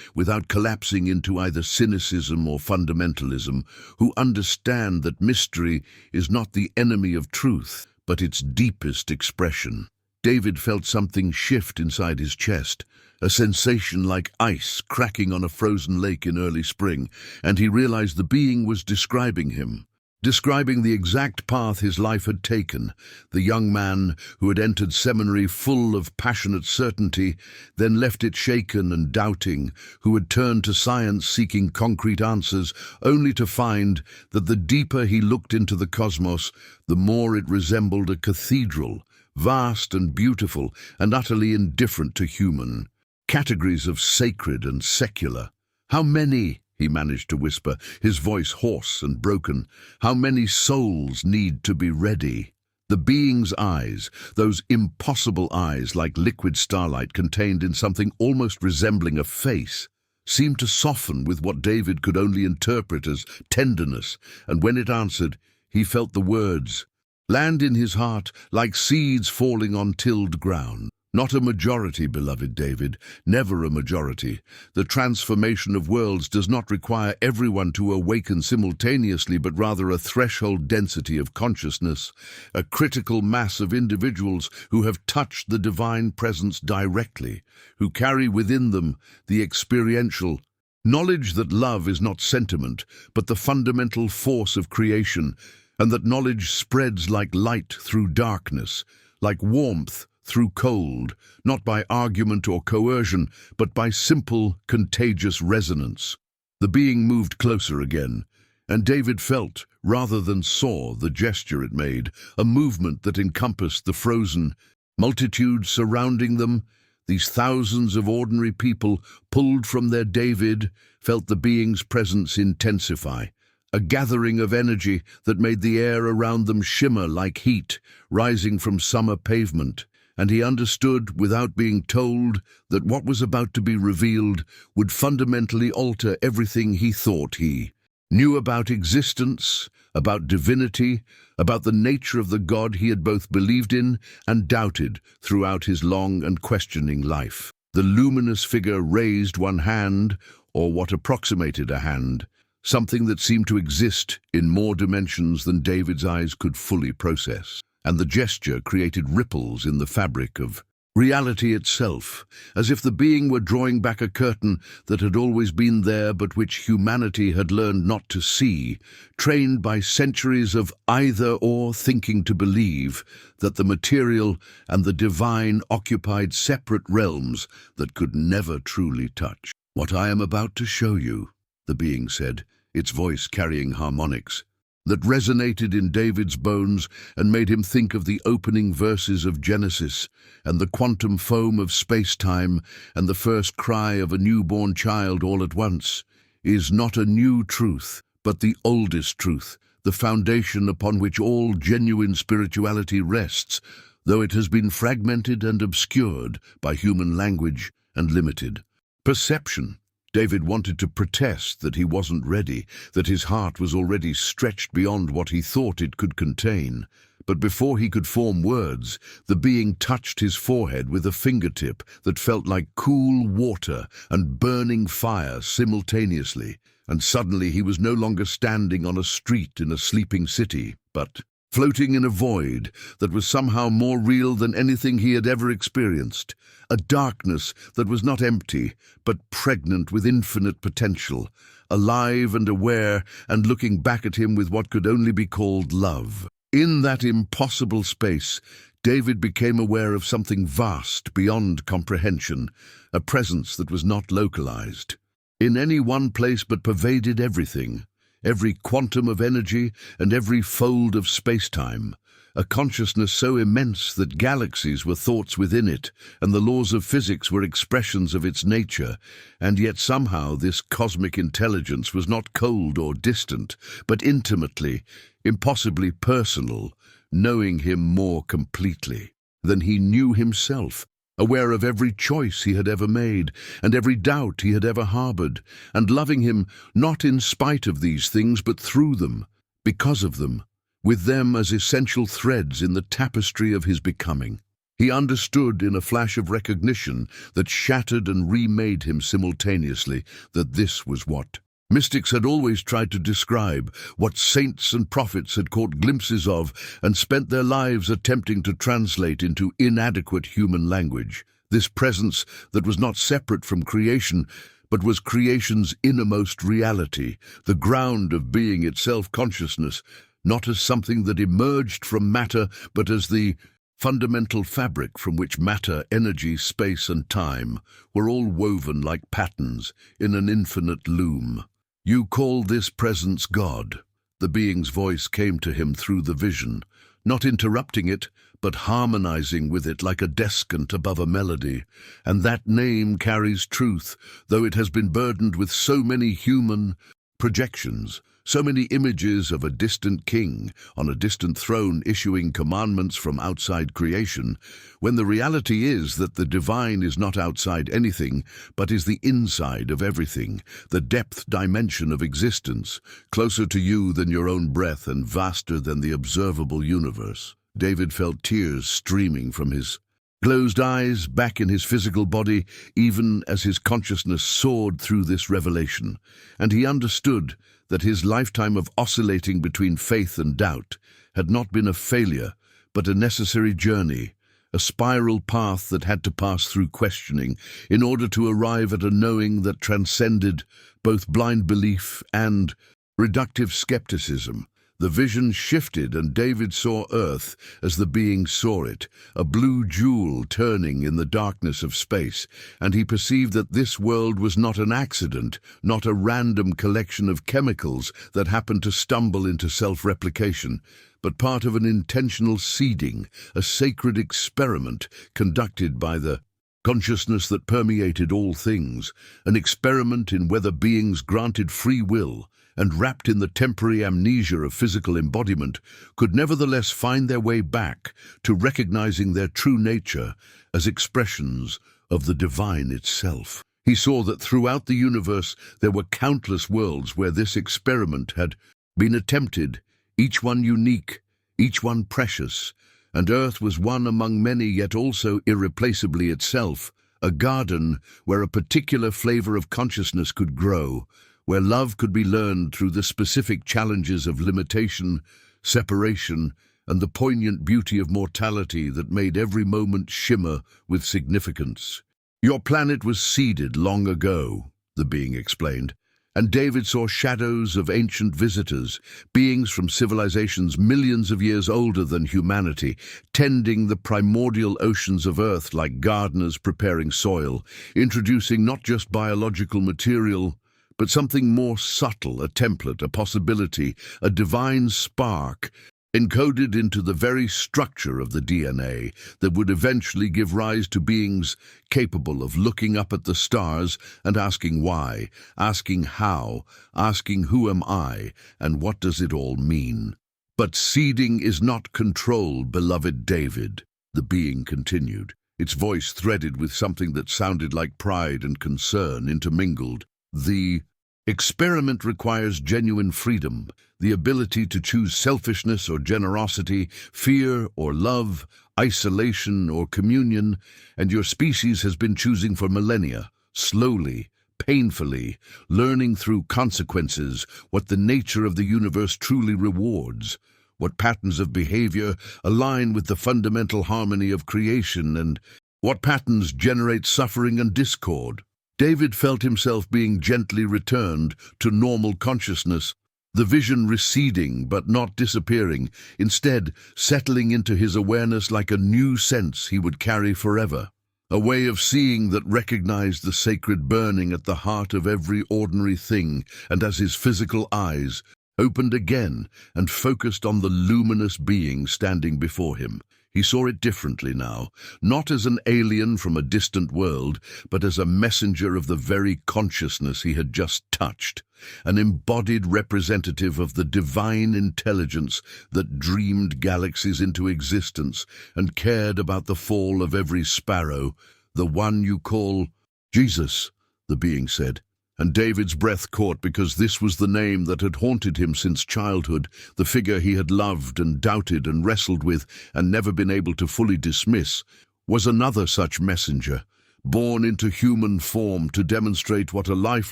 without collapsing into either cynicism or fundamentalism, who understand that mystery is not the enemy of truth, but its deepest expression. David felt something shift inside his chest, a sensation like ice cracking on a frozen lake in early spring, and he realized the being was describing him, describing the exact path his life had taken. The young man who had entered seminary full of passionate certainty, then left it shaken and doubting, who had turned to science seeking concrete answers, only to find that the deeper he looked into the cosmos, the more it resembled a cathedral, vast and beautiful and utterly indifferent to human categories of sacred and secular. "How many," he managed to whisper, his voice hoarse and broken, "how many souls need to be ready?" The being's eyes, those impossible eyes like liquid starlight contained in something almost resembling a face, seemed to soften with what David could only interpret as tenderness, and when it answered, he felt the words land in his heart like seeds falling on tilled ground. Not a majority, beloved David, never a majority. The transformation of worlds does not require everyone to awaken simultaneously, but rather a threshold density of consciousness, a critical mass of individuals who have touched the divine presence directly, who carry within them the experiential knowledge that love is not sentiment, but the fundamental force of creation, and that knowledge spreads like light through darkness, like warmth through cold, not by argument or coercion, but by simple, contagious resonance. The being moved closer again, and David felt, rather than saw, the gesture it made, a movement that encompassed the frozen multitude surrounding them. These thousands of ordinary people, pulled from their David, felt the being's presence intensify, a gathering of energy that made the air around them shimmer like heat rising from summer pavement. And he understood, without being told, that what was about to be revealed would fundamentally alter everything he thought he knew about existence, about divinity, about the nature of the God he had both believed in and doubted throughout his long and questioning life. The luminous figure raised one hand, or what approximated a hand, something that seemed to exist in more dimensions than David's eyes could fully process. And the gesture created ripples in the fabric of reality itself, as if the being were drawing back a curtain that had always been there but which humanity had learned not to see, trained by centuries of either-or thinking to believe that the material and the divine occupied separate realms that could never truly touch. "What I am about to show you," the being said, its voice carrying harmonics, that resonated in David's bones and made him think of the opening verses of Genesis and the quantum foam of space-time and the first cry of a newborn child all at once, is not a new truth, but the oldest truth, the foundation upon which all genuine spirituality rests, though it has been fragmented and obscured by human language and limited perception. David wanted to protest that he wasn't ready, that his heart was already stretched beyond what he thought it could contain. But before he could form words, the being touched his forehead with a fingertip that felt like cool water and burning fire simultaneously. And suddenly he was no longer standing on a street in a sleeping city, but floating in a void that was somehow more real than anything he had ever experienced, a darkness that was not empty, but pregnant with infinite potential, alive and aware and looking back at him with what could only be called love. In that impossible space, David became aware of something vast beyond comprehension, a presence that was not localized in any one place but pervaded everything. Every quantum of energy and every fold of space-time, a consciousness so immense that galaxies were thoughts within it, and the laws of physics were expressions of its nature, and yet somehow this cosmic intelligence was not cold or distant, but intimately, impossibly personal, knowing him more completely than he knew himself, aware of every choice he had ever made and every doubt he had ever harbored, and loving him not in spite of these things but through them, because of them, with them as essential threads in the tapestry of his becoming. He understood in a flash of recognition that shattered and remade him simultaneously that this was what mystics had always tried to describe, what saints and prophets had caught glimpses of and spent their lives attempting to translate into inadequate human language. This presence that was not separate from creation, but was creation's innermost reality, the ground of being itself consciousness, not as something that emerged from matter, but as the fundamental fabric from which matter, energy, space, and time were all woven like patterns in an infinite loom. "You call this presence God." The being's voice came to him through the vision, not interrupting it, but harmonizing with it like a descant above a melody. And that name carries truth, though it has been burdened with so many human projections. So many images of a distant king on a distant throne issuing commandments from outside creation, when the reality is that the divine is not outside anything, but is the inside of everything, the depth dimension of existence, closer to you than your own breath and vaster than the observable universe. David felt tears streaming from his closed eyes back in his physical body, even as his consciousness soared through this revelation, and he understood that his lifetime of oscillating between faith and doubt had not been a failure, but a necessary journey, a spiral path that had to pass through questioning in order to arrive at a knowing that transcended both blind belief and reductive skepticism. The vision shifted, and David saw Earth as the being saw it, a blue jewel turning in the darkness of space, and he perceived that this world was not an accident, not a random collection of chemicals that happened to stumble into self-replication, but part of an intentional seeding, a sacred experiment conducted by the consciousness that permeated all things, an experiment in whether beings granted free will and wrapped in the temporary amnesia of physical embodiment could nevertheless find their way back to recognizing their true nature as expressions of the divine itself. He saw that throughout the universe there were countless worlds where this experiment had been attempted, each one unique, each one precious, and Earth was one among many, yet also irreplaceably itself, a garden where a particular flavor of consciousness could grow, where love could be learned through the specific challenges of limitation, separation, and the poignant beauty of mortality that made every moment shimmer with significance. Your planet was seeded long ago, the being explained, and David saw shadows of ancient visitors, beings from civilizations millions of years older than humanity, tending the primordial oceans of Earth like gardeners preparing soil, introducing not just biological material, but something more subtle, a template, a possibility, a divine spark, encoded into the very structure of the DNA that would eventually give rise to beings capable of looking up at the stars and asking why, asking how, asking who am I, and what does it all mean. But seeding is not control, beloved David, the being continued, its voice threaded with something that sounded like pride and concern intermingled. The experiment requires genuine freedom, the ability to choose selfishness or generosity, fear or love, isolation or communion, and your species has been choosing for millennia, slowly, painfully, learning through consequences what the nature of the universe truly rewards, what patterns of behavior align with the fundamental harmony of creation, and what patterns generate suffering and discord. David felt himself being gently returned to normal consciousness, the vision receding but not disappearing, instead settling into his awareness like a new sense he would carry forever, a way of seeing that recognized the sacred burning at the heart of every ordinary thing, and as his physical eyes opened again and focused on the luminous being standing before him, he saw it differently now, not as an alien from a distant world, but as a messenger of the very consciousness he had just touched, an embodied representative of the divine intelligence that dreamed galaxies into existence and cared about the fall of every sparrow, the one you call Jesus, the being said. And David's breath caught, because this was the name that had haunted him since childhood, the figure he had loved and doubted and wrestled with and never been able to fully dismiss, was another such messenger, born into human form to demonstrate what a life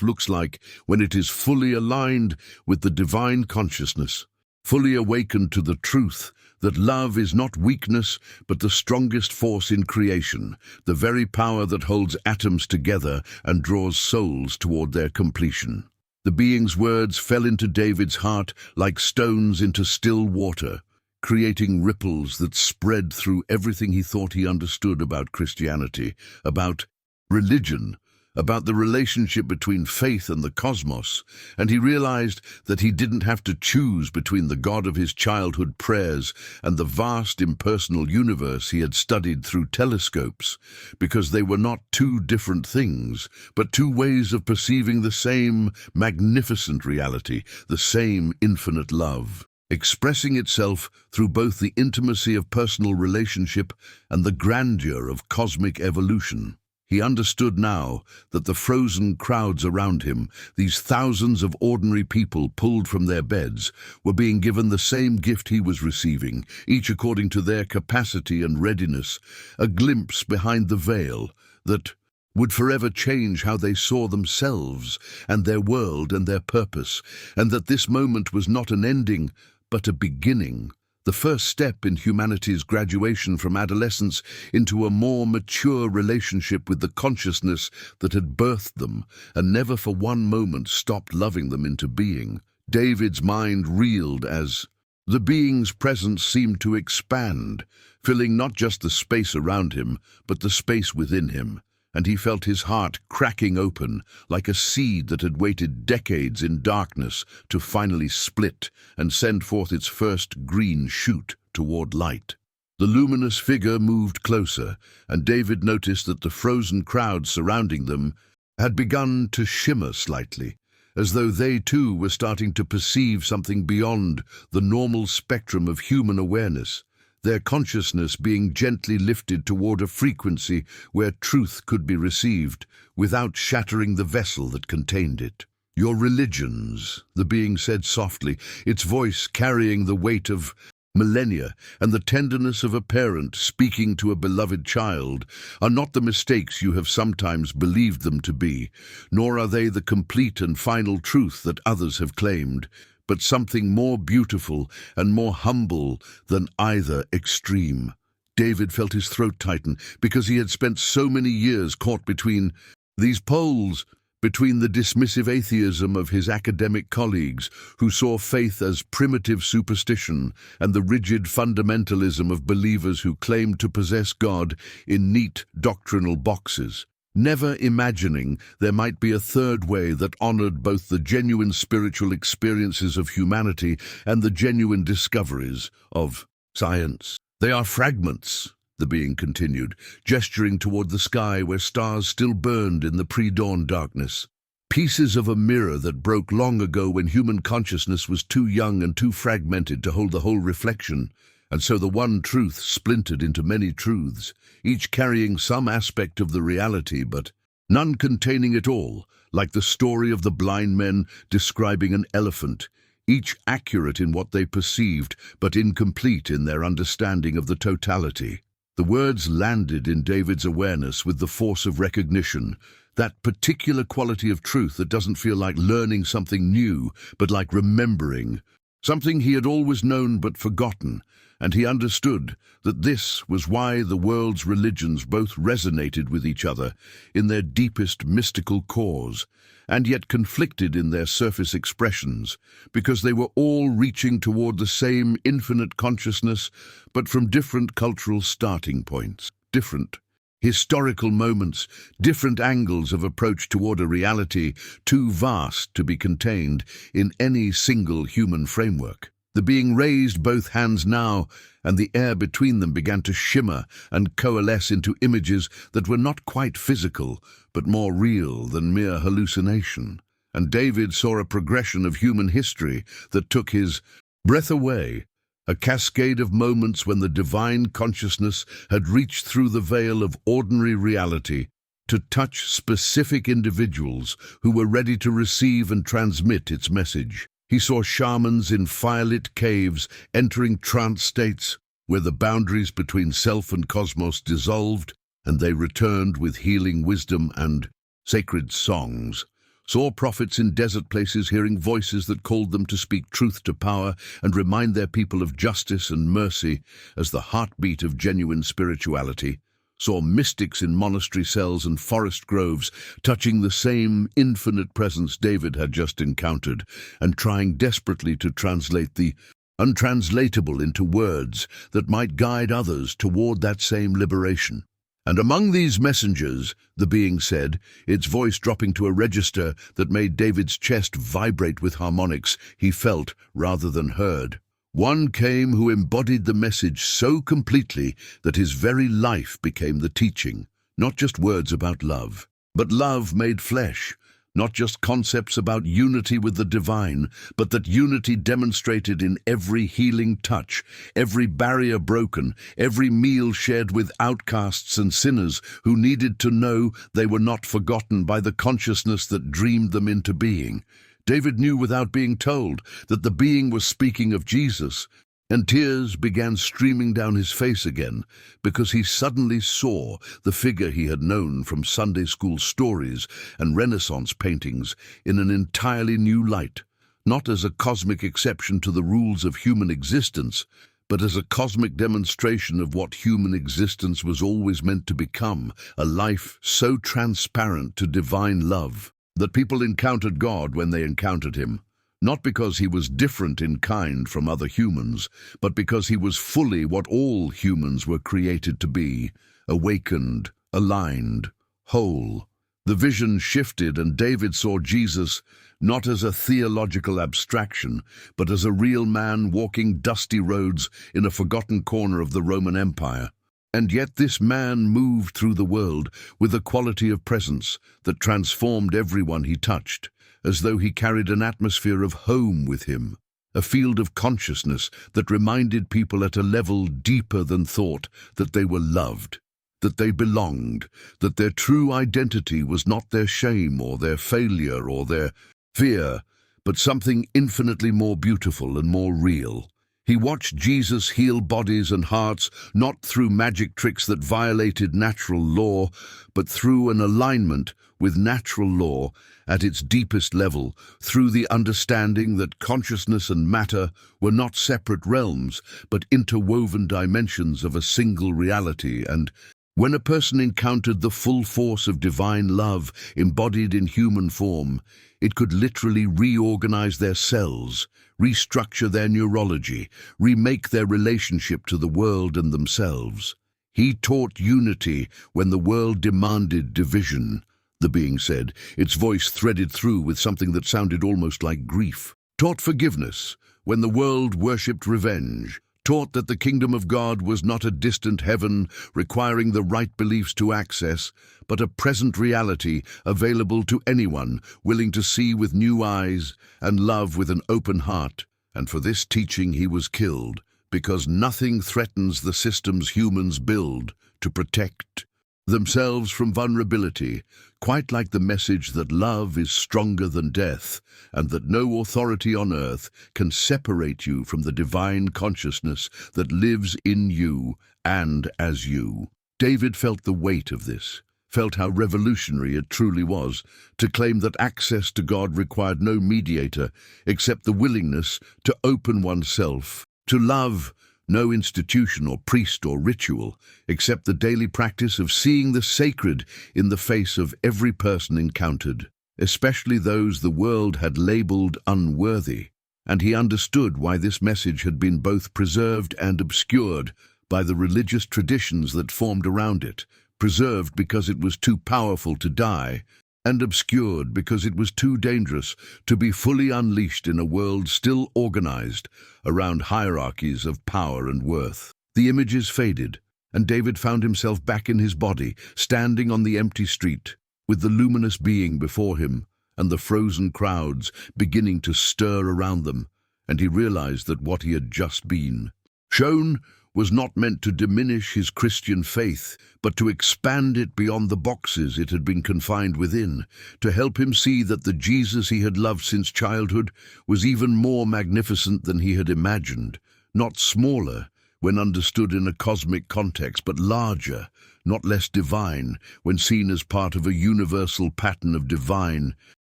looks like when it is fully aligned with the divine consciousness, fully awakened to the truth that love is not weakness but the strongest force in creation, the very power that holds atoms together and draws souls toward their completion. The being's words fell into David's heart like stones into still water, creating ripples that spread through everything he thought he understood about Christianity, about religion, about the relationship between faith and the cosmos, and he realized that he didn't have to choose between the God of his childhood prayers and the vast impersonal universe he had studied through telescopes, because they were not two different things, but two ways of perceiving the same magnificent reality, the same infinite love, expressing itself through both the intimacy of personal relationship and the grandeur of cosmic evolution. He understood now that the frozen crowds around him, these thousands of ordinary people pulled from their beds, were being given the same gift he was receiving, each according to their capacity and readiness, a glimpse behind the veil that would forever change how they saw themselves and their world and their purpose, and that this moment was not an ending, but a beginning. The first step in humanity's graduation from adolescence into a more mature relationship with the consciousness that had birthed them and never for one moment stopped loving them into being. David's mind reeled as the being's presence seemed to expand, filling not just the space around him, but the space within him. And he felt his heart cracking open, like a seed that had waited decades in darkness to finally split and send forth its first green shoot toward light. The luminous figure moved closer, and David noticed that the frozen crowd surrounding them had begun to shimmer slightly, as though they too were starting to perceive something beyond the normal spectrum of human awareness, their consciousness being gently lifted toward a frequency where truth could be received without shattering the vessel that contained it. "Your religions," the being said softly, its voice carrying the weight of millennia and the tenderness of a parent speaking to a beloved child, "are not the mistakes you have sometimes believed them to be, nor are they the complete and final truth that others have claimed, but something more beautiful and more humble than either extreme." David felt his throat tighten because he had spent so many years caught between these poles, between the dismissive atheism of his academic colleagues who saw faith as primitive superstition and the rigid fundamentalism of believers who claimed to possess God in neat doctrinal boxes, never imagining there might be a third way that honored both the genuine spiritual experiences of humanity and the genuine discoveries of science. "They are fragments," the being continued, gesturing toward the sky where stars still burned in the pre-dawn darkness. "Pieces of a mirror that broke long ago when human consciousness was too young and too fragmented to hold the whole reflection. And so the one truth splintered into many truths, each carrying some aspect of the reality, but none containing it all, like the story of the blind men describing an elephant, each accurate in what they perceived, but incomplete in their understanding of the totality." The words landed in David's awareness with the force of recognition, that particular quality of truth that doesn't feel like learning something new, but like remembering something he had always known but forgotten, and he understood that this was why the world's religions both resonated with each other in their deepest mystical cores, and yet conflicted in their surface expressions, because they were all reaching toward the same infinite consciousness, but from different cultural starting points, different historical moments, different angles of approach toward a reality too vast to be contained in any single human framework. The being raised both hands now, and the air between them began to shimmer and coalesce into images that were not quite physical, but more real than mere hallucination. And David saw a progression of human history that took his breath away, a cascade of moments when the divine consciousness had reached through the veil of ordinary reality to touch specific individuals who were ready to receive and transmit its message. He saw shamans in firelit caves entering trance states where the boundaries between self and cosmos dissolved, and they returned with healing wisdom and sacred songs. Saw prophets in desert places hearing voices that called them to speak truth to power and remind their people of justice and mercy as the heartbeat of genuine spirituality. Saw mystics in monastery cells and forest groves touching the same infinite presence David had just encountered and trying desperately to translate the untranslatable into words that might guide others toward that same liberation. And among these messengers, the being said, its voice dropping to a register that made David's chest vibrate with harmonics he felt rather than heard. One came who embodied the message so completely that his very life became the teaching, not just words about love, but love made flesh, not just concepts about unity with the divine, but that unity demonstrated in every healing touch, every barrier broken, every meal shared with outcasts and sinners who needed to know they were not forgotten by the consciousness that dreamed them into being. David knew without being told that the being was speaking of Jesus, and tears began streaming down his face again because he suddenly saw the figure he had known from Sunday school stories and Renaissance paintings in an entirely new light, not as a cosmic exception to the rules of human existence, but as a cosmic demonstration of what human existence was always meant to become, a life so transparent to divine love that people encountered God when they encountered him, not because he was different in kind from other humans, but because he was fully what all humans were created to be, awakened, aligned, whole. The vision shifted, and David saw Jesus not as a theological abstraction, but as a real man walking dusty roads in a forgotten corner of the Roman Empire. And yet this man moved through the world with a quality of presence that transformed everyone he touched, as though he carried an atmosphere of home with him, a field of consciousness that reminded people at a level deeper than thought that they were loved, that they belonged, that their true identity was not their shame or their failure or their fear, but something infinitely more beautiful and more real. He watched Jesus heal bodies and hearts not through magic tricks that violated natural law, but through an alignment with natural law at its deepest level, through the understanding that consciousness and matter were not separate realms, but interwoven dimensions of a single reality. And when a person encountered the full force of divine love embodied in human form, it could literally reorganize their cells, restructure their neurology, remake their relationship to the world and themselves. He taught unity when the world demanded division, the being said, its voice threaded through with something that sounded almost like grief. Taught forgiveness when the world worshipped revenge. Taught that the kingdom of God was not a distant heaven requiring the right beliefs to access, but a present reality available to anyone willing to see with new eyes and love with an open heart. And for this teaching he was killed, because nothing threatens the systems humans build to protect themselves from vulnerability, quite like the message that love is stronger than death, and that no authority on earth can separate you from the divine consciousness that lives in you and as you. David felt the weight of this, felt how revolutionary it truly was to claim that access to God required no mediator except the willingness to open oneself, to love no institution or priest or ritual, except the daily practice of seeing the sacred in the face of every person encountered, especially those the world had labeled unworthy. And he understood why this message had been both preserved and obscured by the religious traditions that formed around it, preserved because it was too powerful to die, and obscured because it was too dangerous to be fully unleashed in a world still organized around hierarchies of power and worth. The images faded, and David found himself back in his body, standing on the empty street, with the luminous being before him and the frozen crowds beginning to stir around them, and he realized that what he had just been shown was not meant to diminish his Christian faith, but to expand it beyond the boxes it had been confined within, to help him see that the Jesus he had loved since childhood was even more magnificent than he had imagined, not smaller when understood in a cosmic context, but larger, not less divine, when seen as part of a universal pattern of divine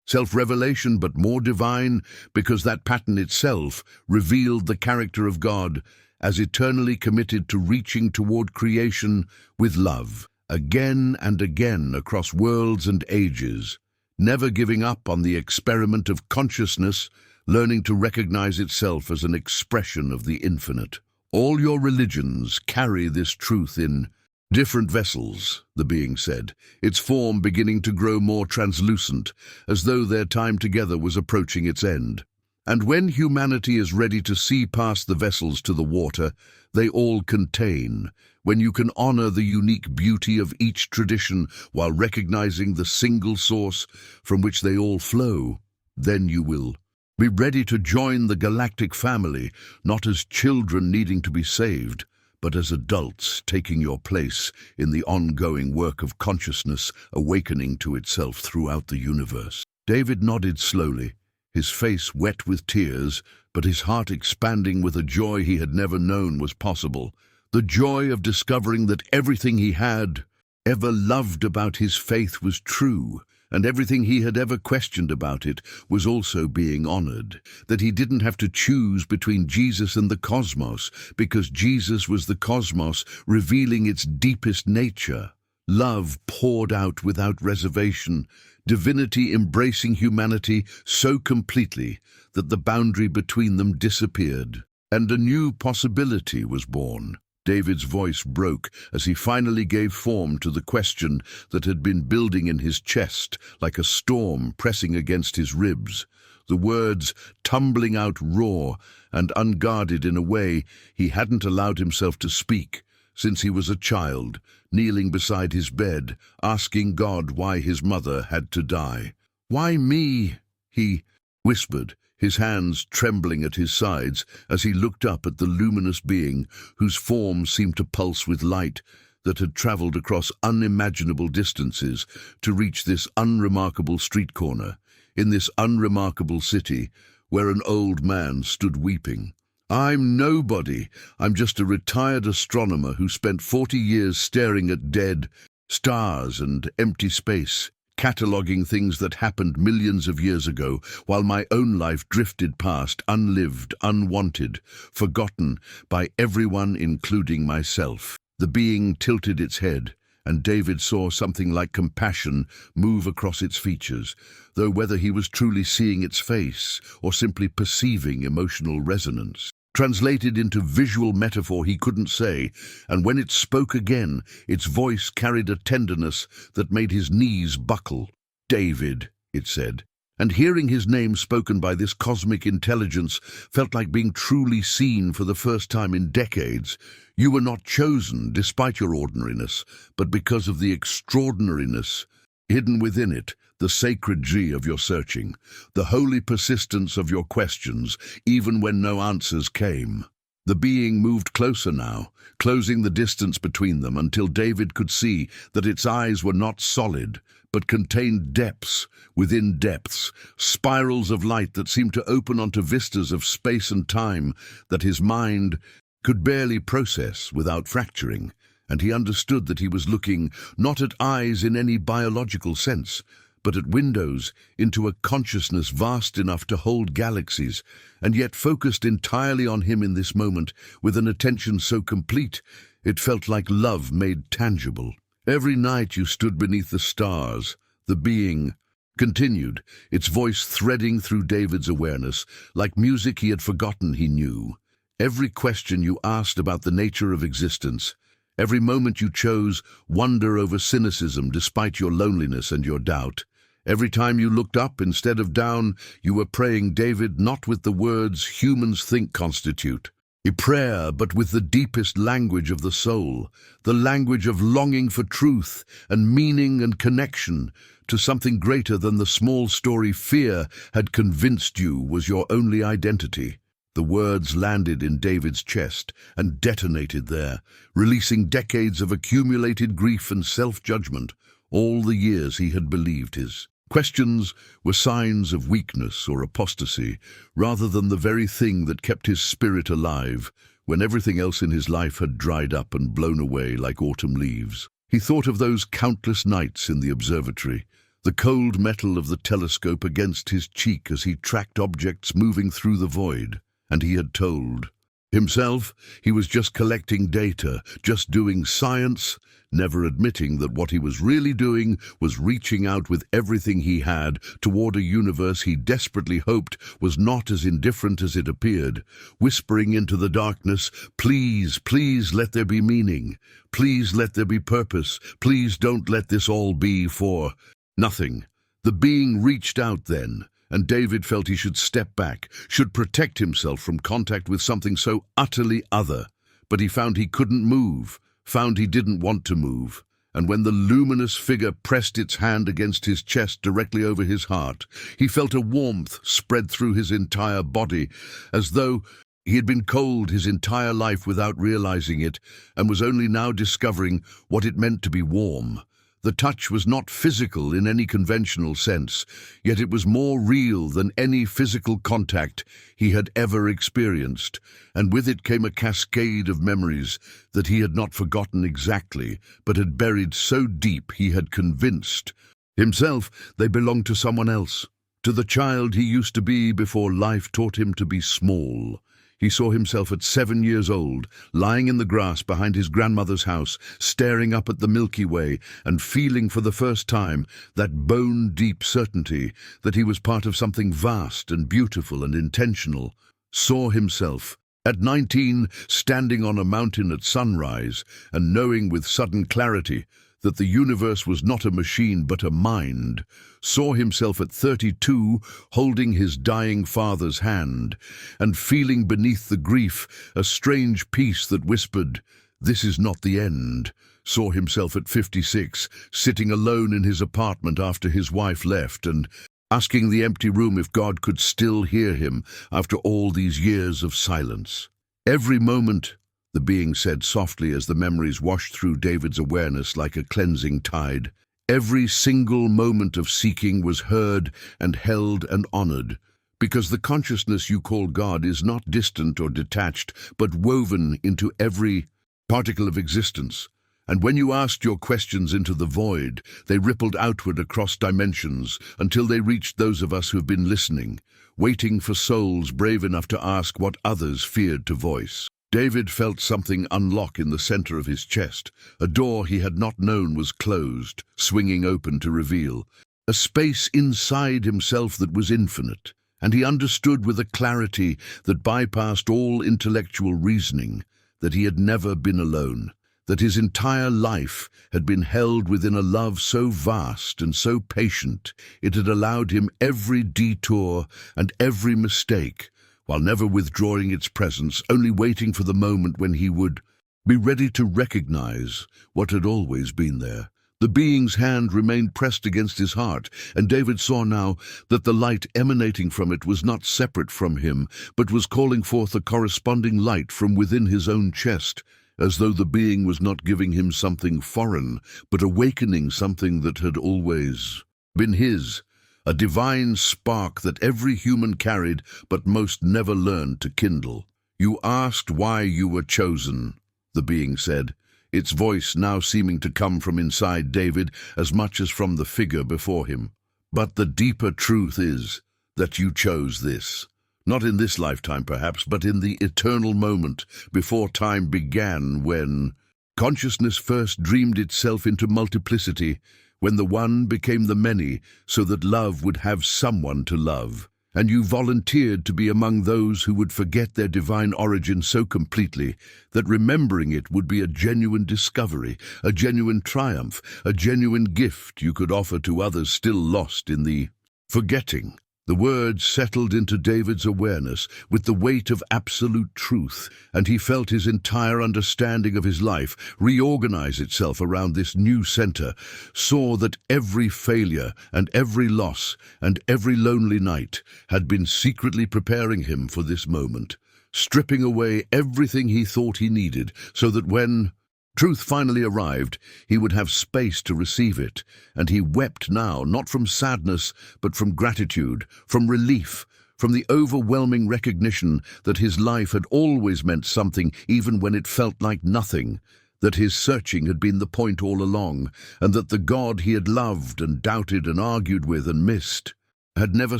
self-revelation, but more divine because that pattern itself revealed the character of God as eternally committed to reaching toward creation with love, again and again across worlds and ages, never giving up on the experiment of consciousness, learning to recognize itself as an expression of the infinite. All your religions carry this truth in Different vessels, the being said, its form beginning to grow more translucent, as though their time together was approaching its end. And when humanity is ready to see past the vessels to the water, they all contain. When you can honor the unique beauty of each tradition while recognizing the single source from which they all flow, then you will be ready to join the galactic family, not as children needing to be saved, but as adults taking your place in the ongoing work of consciousness awakening to itself throughout the universe. David nodded slowly, his face wet with tears, but his heart expanding with a joy he had never known was possible. The joy of discovering that everything he had ever loved about his faith was true, and everything he had ever questioned about it was also being honored. That he didn't have to choose between Jesus and the cosmos, because Jesus was the cosmos revealing its deepest nature. Love poured out without reservation, divinity embracing humanity so completely that the boundary between them disappeared, and a new possibility was born. David's voice broke as he finally gave form to the question that had been building in his chest like a storm pressing against his ribs, the words tumbling out raw and unguarded in a way he hadn't allowed himself to speak since he was a child, kneeling beside his bed, asking God why his mother had to die. "Why me?" he whispered, his hands trembling at his sides as he looked up at the luminous being whose form seemed to pulse with light that had traveled across unimaginable distances to reach this unremarkable street corner, in this unremarkable city where an old man stood weeping. "I'm nobody. I'm just a retired astronomer who spent 40 years staring at dead stars and empty space, cataloguing things that happened millions of years ago, while my own life drifted past, unlived, unwanted, forgotten by everyone, including myself." The being tilted its head, and David saw something like compassion move across its features, though whether he was truly seeing its face or simply perceiving emotional resonance. Translated into visual metaphor he couldn't say, and when it spoke again, its voice carried a tenderness that made his knees buckle. "David," it said, and hearing his name spoken by this cosmic intelligence felt like being truly seen for the first time in decades. "You were not chosen despite your ordinariness, but because of the extraordinariness hidden within it, the sacred G of your searching, the holy persistence of your questions, even when no answers came." The being moved closer now, closing the distance between them until David could see that its eyes were not solid, but contained depths within depths, spirals of light that seemed to open onto vistas of space and time that his mind could barely process without fracturing. And he understood that he was looking not at eyes in any biological sense, but at windows into a consciousness vast enough to hold galaxies, and yet focused entirely on him in this moment, with an attention so complete it felt like love made tangible. "Every night you stood beneath the stars," the being continued, its voice threading through David's awareness, like music he had forgotten he knew. "Every question you asked about the nature of existence, every moment you chose wonder over cynicism despite your loneliness and your doubt. Every time you looked up instead of down, you were praying, David, not with the words humans think constitute a prayer, but with the deepest language of the soul, the language of longing for truth and meaning and connection to something greater than the small story fear had convinced you was your only identity." The words landed in David's chest and detonated there, releasing decades of accumulated grief and self-judgment, all the years he had believed his questions were signs of weakness or apostasy, rather than the very thing that kept his spirit alive when everything else in his life had dried up and blown away like autumn leaves. He thought of those countless nights in the observatory, the cold metal of the telescope against his cheek as he tracked objects moving through the void. And he had told Himself, he was just collecting data, just doing science, never admitting that what he was really doing was reaching out with everything he had toward a universe he desperately hoped was not as indifferent as it appeared, whispering into the darkness, "Please, please let there be meaning. Please let there be purpose. Please don't let this all be for nothing." The being reached out then, and David felt he should step back, should protect himself from contact with something so utterly other. But he found he couldn't move, found he didn't want to move. And when the luminous figure pressed its hand against his chest directly over his heart, he felt a warmth spread through his entire body, as though he had been cold his entire life without realizing it, and was only now discovering what it meant to be warm. The touch was not physical in any conventional sense, yet it was more real than any physical contact he had ever experienced, and with it came a cascade of memories that he had not forgotten exactly, but had buried so deep he had convinced himself they belonged to someone else, to the child he used to be before life taught him to be small. He saw himself at 7 years old, lying in the grass behind his grandmother's house, staring up at the Milky Way and feeling for the first time that bone-deep certainty that he was part of something vast and beautiful and intentional. Saw himself, at 19, standing on a mountain at sunrise and knowing with sudden clarity that the universe was not a machine but a mind. Saw himself at 32 holding his dying father's hand and feeling beneath the grief a strange peace that whispered, "This is not the end." Saw himself at 56 sitting alone in his apartment after his wife left and asking the empty room if God could still hear him after all these years of silence. "Every moment," the being said softly as the memories washed through David's awareness like a cleansing tide, "every single moment of seeking was heard and held and honored, because the consciousness you call God is not distant or detached, but woven into every particle of existence. And when you asked your questions into the void, they rippled outward across dimensions until they reached those of us who have been listening, waiting for souls brave enough to ask what others feared to voice." David felt something unlock in the center of his chest. A door he had not known was closed, swinging open to reveal a space inside himself that was infinite, and he understood with a clarity that bypassed all intellectual reasoning that he had never been alone, that his entire life had been held within a love so vast and so patient it had allowed him every detour and every mistake, while never withdrawing its presence, only waiting for the moment when he would be ready to recognize what had always been there. The being's hand remained pressed against his heart, and David saw now that the light emanating from it was not separate from him, but was calling forth a corresponding light from within his own chest, as though the being was not giving him something foreign, but awakening something that had always been his. A divine spark that every human carried but most never learned to kindle. "You asked why you were chosen," the being said, its voice now seeming to come from inside David as much as from the figure before him. "But the deeper truth is that you chose this. Not in this lifetime perhaps, but in the eternal moment before time began, when consciousness first dreamed itself into multiplicity, when the one became the many, so that love would have someone to love. And you volunteered to be among those who would forget their divine origin so completely that remembering it would be a genuine discovery, a genuine triumph, a genuine gift you could offer to others still lost in the forgetting." The words settled into David's awareness with the weight of absolute truth, and he felt his entire understanding of his life reorganize itself around this new center, saw that every failure and every loss and every lonely night had been secretly preparing him for this moment, stripping away everything he thought he needed, so that when truth finally arrived, he would have space to receive it, and he wept now, not from sadness, but from gratitude, from relief, from the overwhelming recognition that his life had always meant something even when it felt like nothing, that his searching had been the point all along, and that the God he had loved and doubted and argued with and missed had never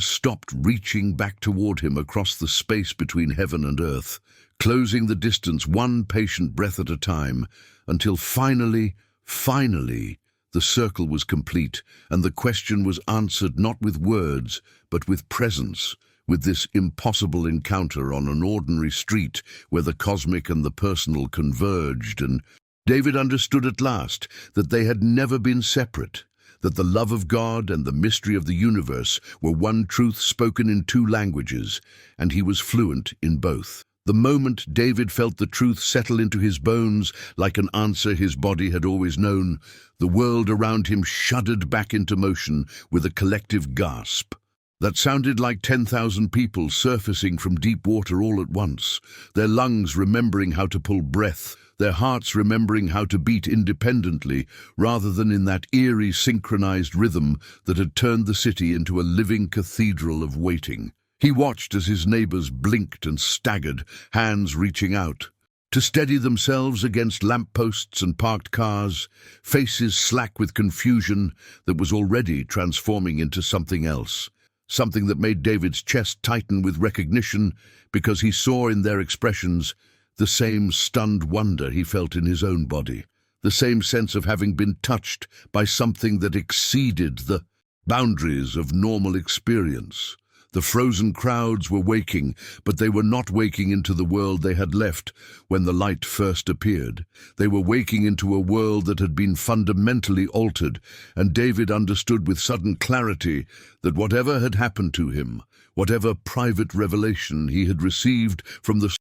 stopped reaching back toward him across the space between heaven and earth, closing the distance one patient breath at a time, until finally, the circle was complete, and the question was answered not with words, but with presence, with this impossible encounter on an ordinary street where the cosmic and the personal converged, and David understood at last that they had never been separate, that the love of God and the mystery of the universe were one truth spoken in two languages, and he was fluent in both. The moment David felt the truth settle into his bones like an answer his body had always known, the world around him shuddered back into motion with a collective gasp. That sounded like 10,000 people surfacing from deep water all at once, their lungs remembering how to pull breath, their hearts remembering how to beat independently rather than in that eerie synchronized rhythm that had turned the city into a living cathedral of waiting. He watched as his neighbors blinked and staggered, hands reaching out to steady themselves against lampposts and parked cars, faces slack with confusion that was already transforming into something else. Something that made David's chest tighten with recognition because he saw in their expressions the same stunned wonder he felt in his own body, the same sense of having been touched by something that exceeded the boundaries of normal experience. The frozen crowds were waking, but they were not waking into the world they had left when the light first appeared. They were waking into a world that had been fundamentally altered, and David understood with sudden clarity that whatever had happened to him, whatever private revelation he had received from the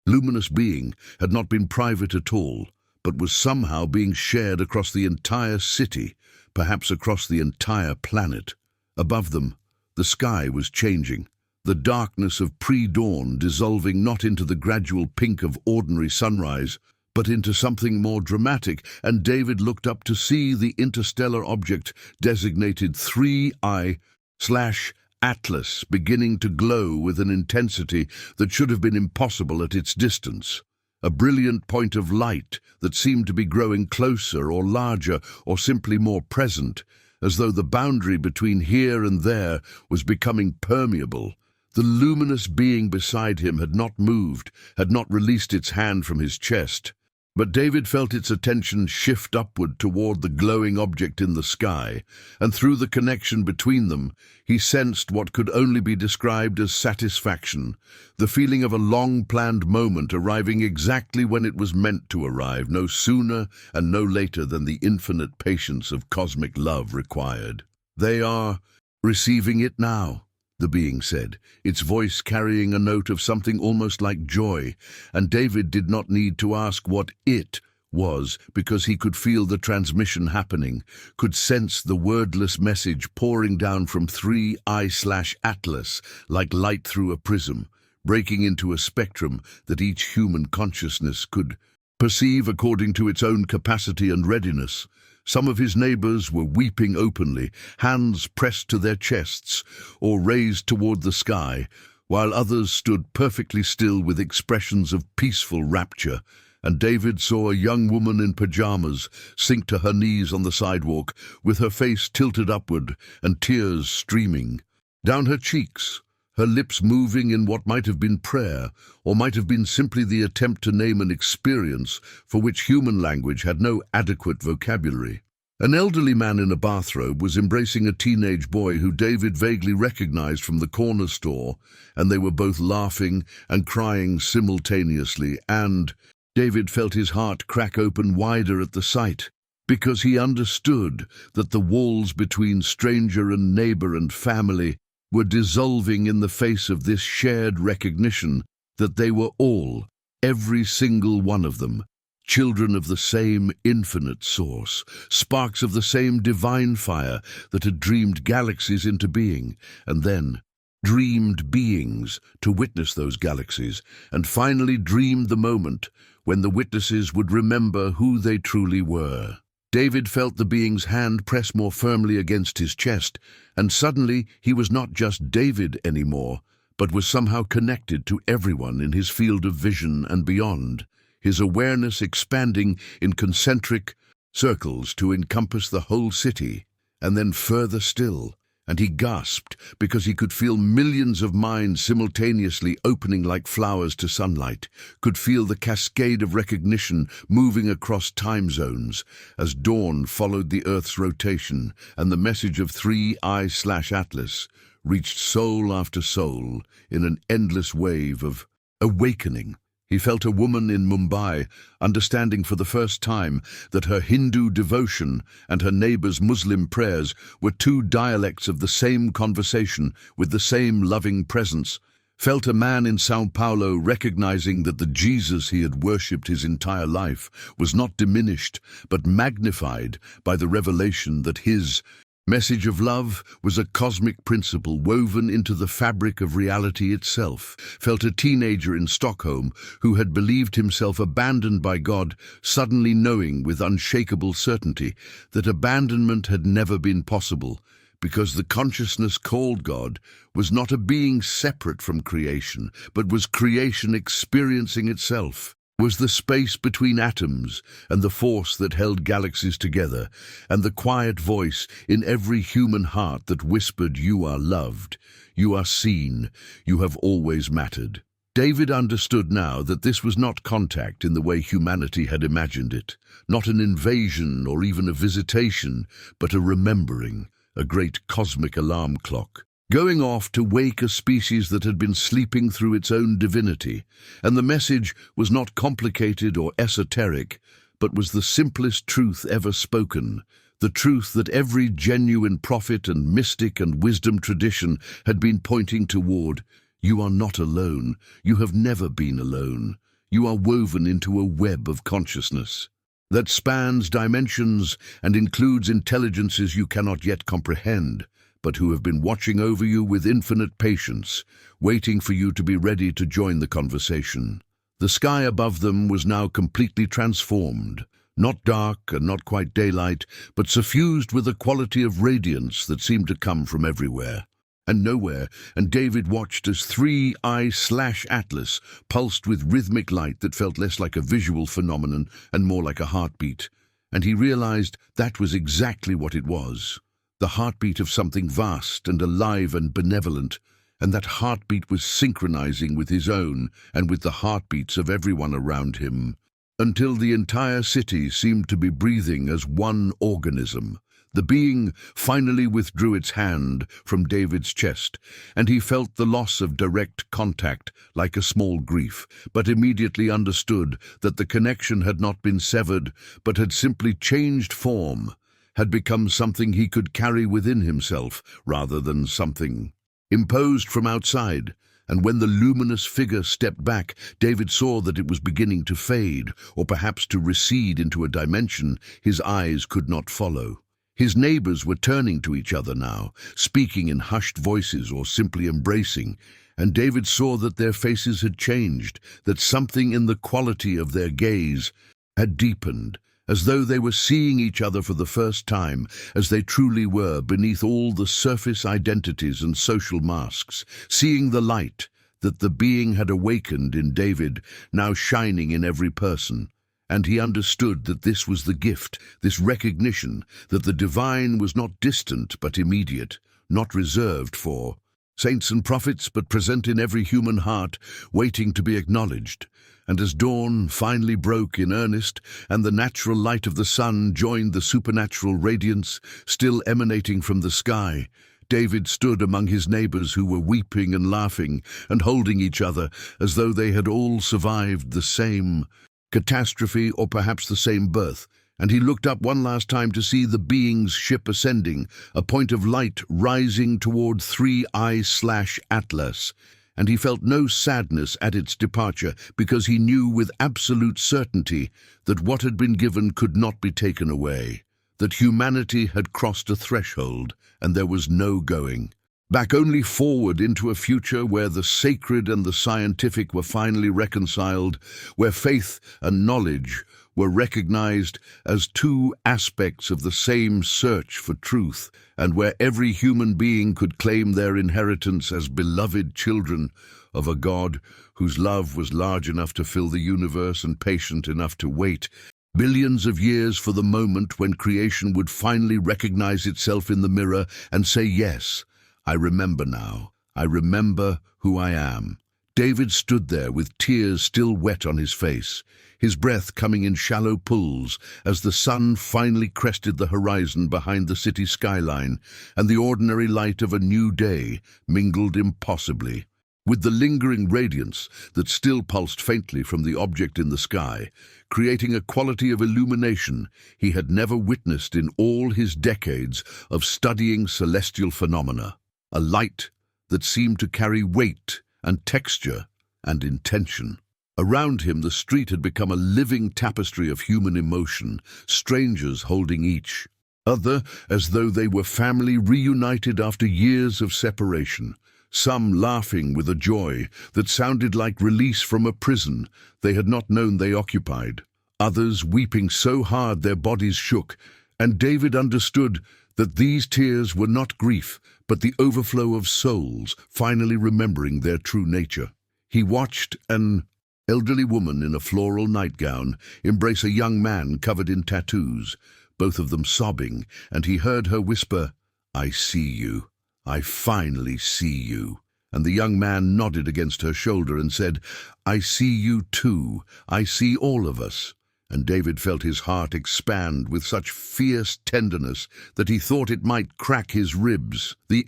luminous being, had not been private at all, but was somehow being shared across the entire city, perhaps across the entire planet. Above them, the sky was changing, the darkness of pre-dawn dissolving not into the gradual pink of ordinary sunrise, but into something more dramatic, and David looked up to see the interstellar object designated 3I/Atlas beginning to glow with an intensity that should have been impossible at its distance. A brilliant point of light that seemed to be growing closer or larger or simply more present, as though the boundary between here and there was becoming permeable. The luminous being beside him had not moved, had not released its hand from his chest, but David felt its attention shift upward toward the glowing object in the sky, and through the connection between them, he sensed what could only be described as satisfaction, the feeling of a long-planned moment arriving exactly when it was meant to arrive, no sooner and no later than the infinite patience of cosmic love required. "They are receiving it now," the being said, its voice carrying a note of something almost like joy, and David did not need to ask what it was because he could feel the transmission happening, could sense the wordless message pouring down from 3I/Atlas like light through a prism, breaking into a spectrum that each human consciousness could perceive according to its own capacity and readiness. Some of his neighbors were weeping openly, hands pressed to their chests or raised toward the sky, while others stood perfectly still with expressions of peaceful rapture, and David saw a young woman in pajamas sink to her knees on the sidewalk, with her face tilted upward and tears streaming down her cheeks, her lips moving in what might have been prayer, or might have been simply the attempt to name an experience for which human language had no adequate vocabulary. An elderly man in a bathrobe was embracing a teenage boy who David vaguely recognized from the corner store, and they were both laughing and crying simultaneously, and David felt his heart crack open wider at the sight, because he understood that the walls between stranger and neighbor and family were dissolving in the face of this shared recognition that they were all, every single one of them, children of the same infinite source, sparks of the same divine fire that had dreamed galaxies into being, and then dreamed beings to witness those galaxies, and finally dreamed the moment when the witnesses would remember who they truly were. David felt the being's hand press more firmly against his chest, and suddenly he was not just David anymore, but was somehow connected to everyone in his field of vision and beyond, his awareness expanding in concentric circles to encompass the whole city, and then further still, and he gasped because he could feel millions of minds simultaneously opening like flowers to sunlight, could feel the cascade of recognition moving across time zones as dawn followed the Earth's rotation and the message of 3I/Atlas reached soul after soul in an endless wave of awakening. He felt a woman in Mumbai understanding for the first time that her Hindu devotion and her neighbor's Muslim prayers were two dialects of the same conversation with the same loving presence. Felt a man in Sao Paulo recognizing that the Jesus he had worshipped his entire life was not diminished but magnified by the revelation that his message of love was a cosmic principle woven into the fabric of reality itself. Felt a teenager in Stockholm who had believed himself abandoned by God, suddenly knowing with unshakable certainty that abandonment had never been possible, because the consciousness called God was not a being separate from creation, but was creation experiencing itself. Was the space between atoms and the force that held galaxies together, and the quiet voice in every human heart that whispered, "You are loved, you are seen, you have always mattered." David understood now that this was not contact in the way humanity had imagined it, not an invasion or even a visitation, but a remembering, a great cosmic alarm clock, going off to wake a species that had been sleeping through its own divinity. And the message was not complicated or esoteric, but was the simplest truth ever spoken, the truth that every genuine prophet and mystic and wisdom tradition had been pointing toward. You are not alone. You have never been alone. You are woven into a web of consciousness that spans dimensions and includes intelligences you cannot yet comprehend, but who have been watching over you with infinite patience, waiting for you to be ready to join the conversation. The sky above them was now completely transformed, not dark and not quite daylight, but suffused with a quality of radiance that seemed to come from everywhere and nowhere, and David watched as 3I/Atlas pulsed with rhythmic light that felt less like a visual phenomenon and more like a heartbeat, and he realized that was exactly what it was. The heartbeat of something vast and alive and benevolent, and that heartbeat was synchronizing with his own and with the heartbeats of everyone around him, until the entire city seemed to be breathing as one organism. The being finally withdrew its hand from David's chest, and he felt the loss of direct contact like a small grief, but immediately understood that the connection had not been severed, but had simply changed form, had become something he could carry within himself rather than something imposed from outside. And when the luminous figure stepped back, David saw that it was beginning to fade, or perhaps to recede into a dimension his eyes could not follow. His neighbors were turning to each other now, speaking in hushed voices or simply embracing, and David saw that their faces had changed, that something in the quality of their gaze had deepened, as though they were seeing each other for the first time, as they truly were beneath all the surface identities and social masks, seeing the light that the being had awakened in David, now shining in every person. And he understood that this was the gift, this recognition, that the divine was not distant but immediate, not reserved for saints and prophets, but present in every human heart, waiting to be acknowledged. And as dawn finally broke in earnest, and the natural light of the sun joined the supernatural radiance still emanating from the sky, David stood among his neighbors who were weeping and laughing and holding each other as though they had all survived the same catastrophe or perhaps the same birth. And he looked up one last time to see the being's ship ascending, a point of light rising toward 3I/Atlas. And he felt no sadness at its departure, because he knew with absolute certainty that what had been given could not be taken away, that humanity had crossed a threshold and there was no going back, only forward into a future where the sacred and the scientific were finally reconciled, where faith and knowledge were recognized as two aspects of the same search for truth, and where every human being could claim their inheritance as beloved children of a God whose love was large enough to fill the universe and patient enough to wait Billions of years for the moment when creation would finally recognize itself in the mirror and say, yes, I remember now. I remember who I am. David stood there with tears still wet on his face, his breath coming in shallow pulls as the sun finally crested the horizon behind the city skyline, and the ordinary light of a new day mingled impossibly with the lingering radiance that still pulsed faintly from the object in the sky, creating a quality of illumination he had never witnessed in all his decades of studying celestial phenomena. A light that seemed to carry weight and texture and intention. Around him, the street had become a living tapestry of human emotion, strangers holding each other as though they were family reunited after years of separation. Some laughing with a joy that sounded like release from a prison they had not known they occupied. Others weeping so hard their bodies shook, and David understood that these tears were not grief, but the overflow of souls finally remembering their true nature. He watched an elderly woman in a floral nightgown embrace a young man covered in tattoos, both of them sobbing, and he heard her whisper, "I see you. I finally see you." And the young man nodded against her shoulder and said, "I see you too. I see all of us." And David felt his heart expand with such fierce tenderness that he thought it might crack his ribs. The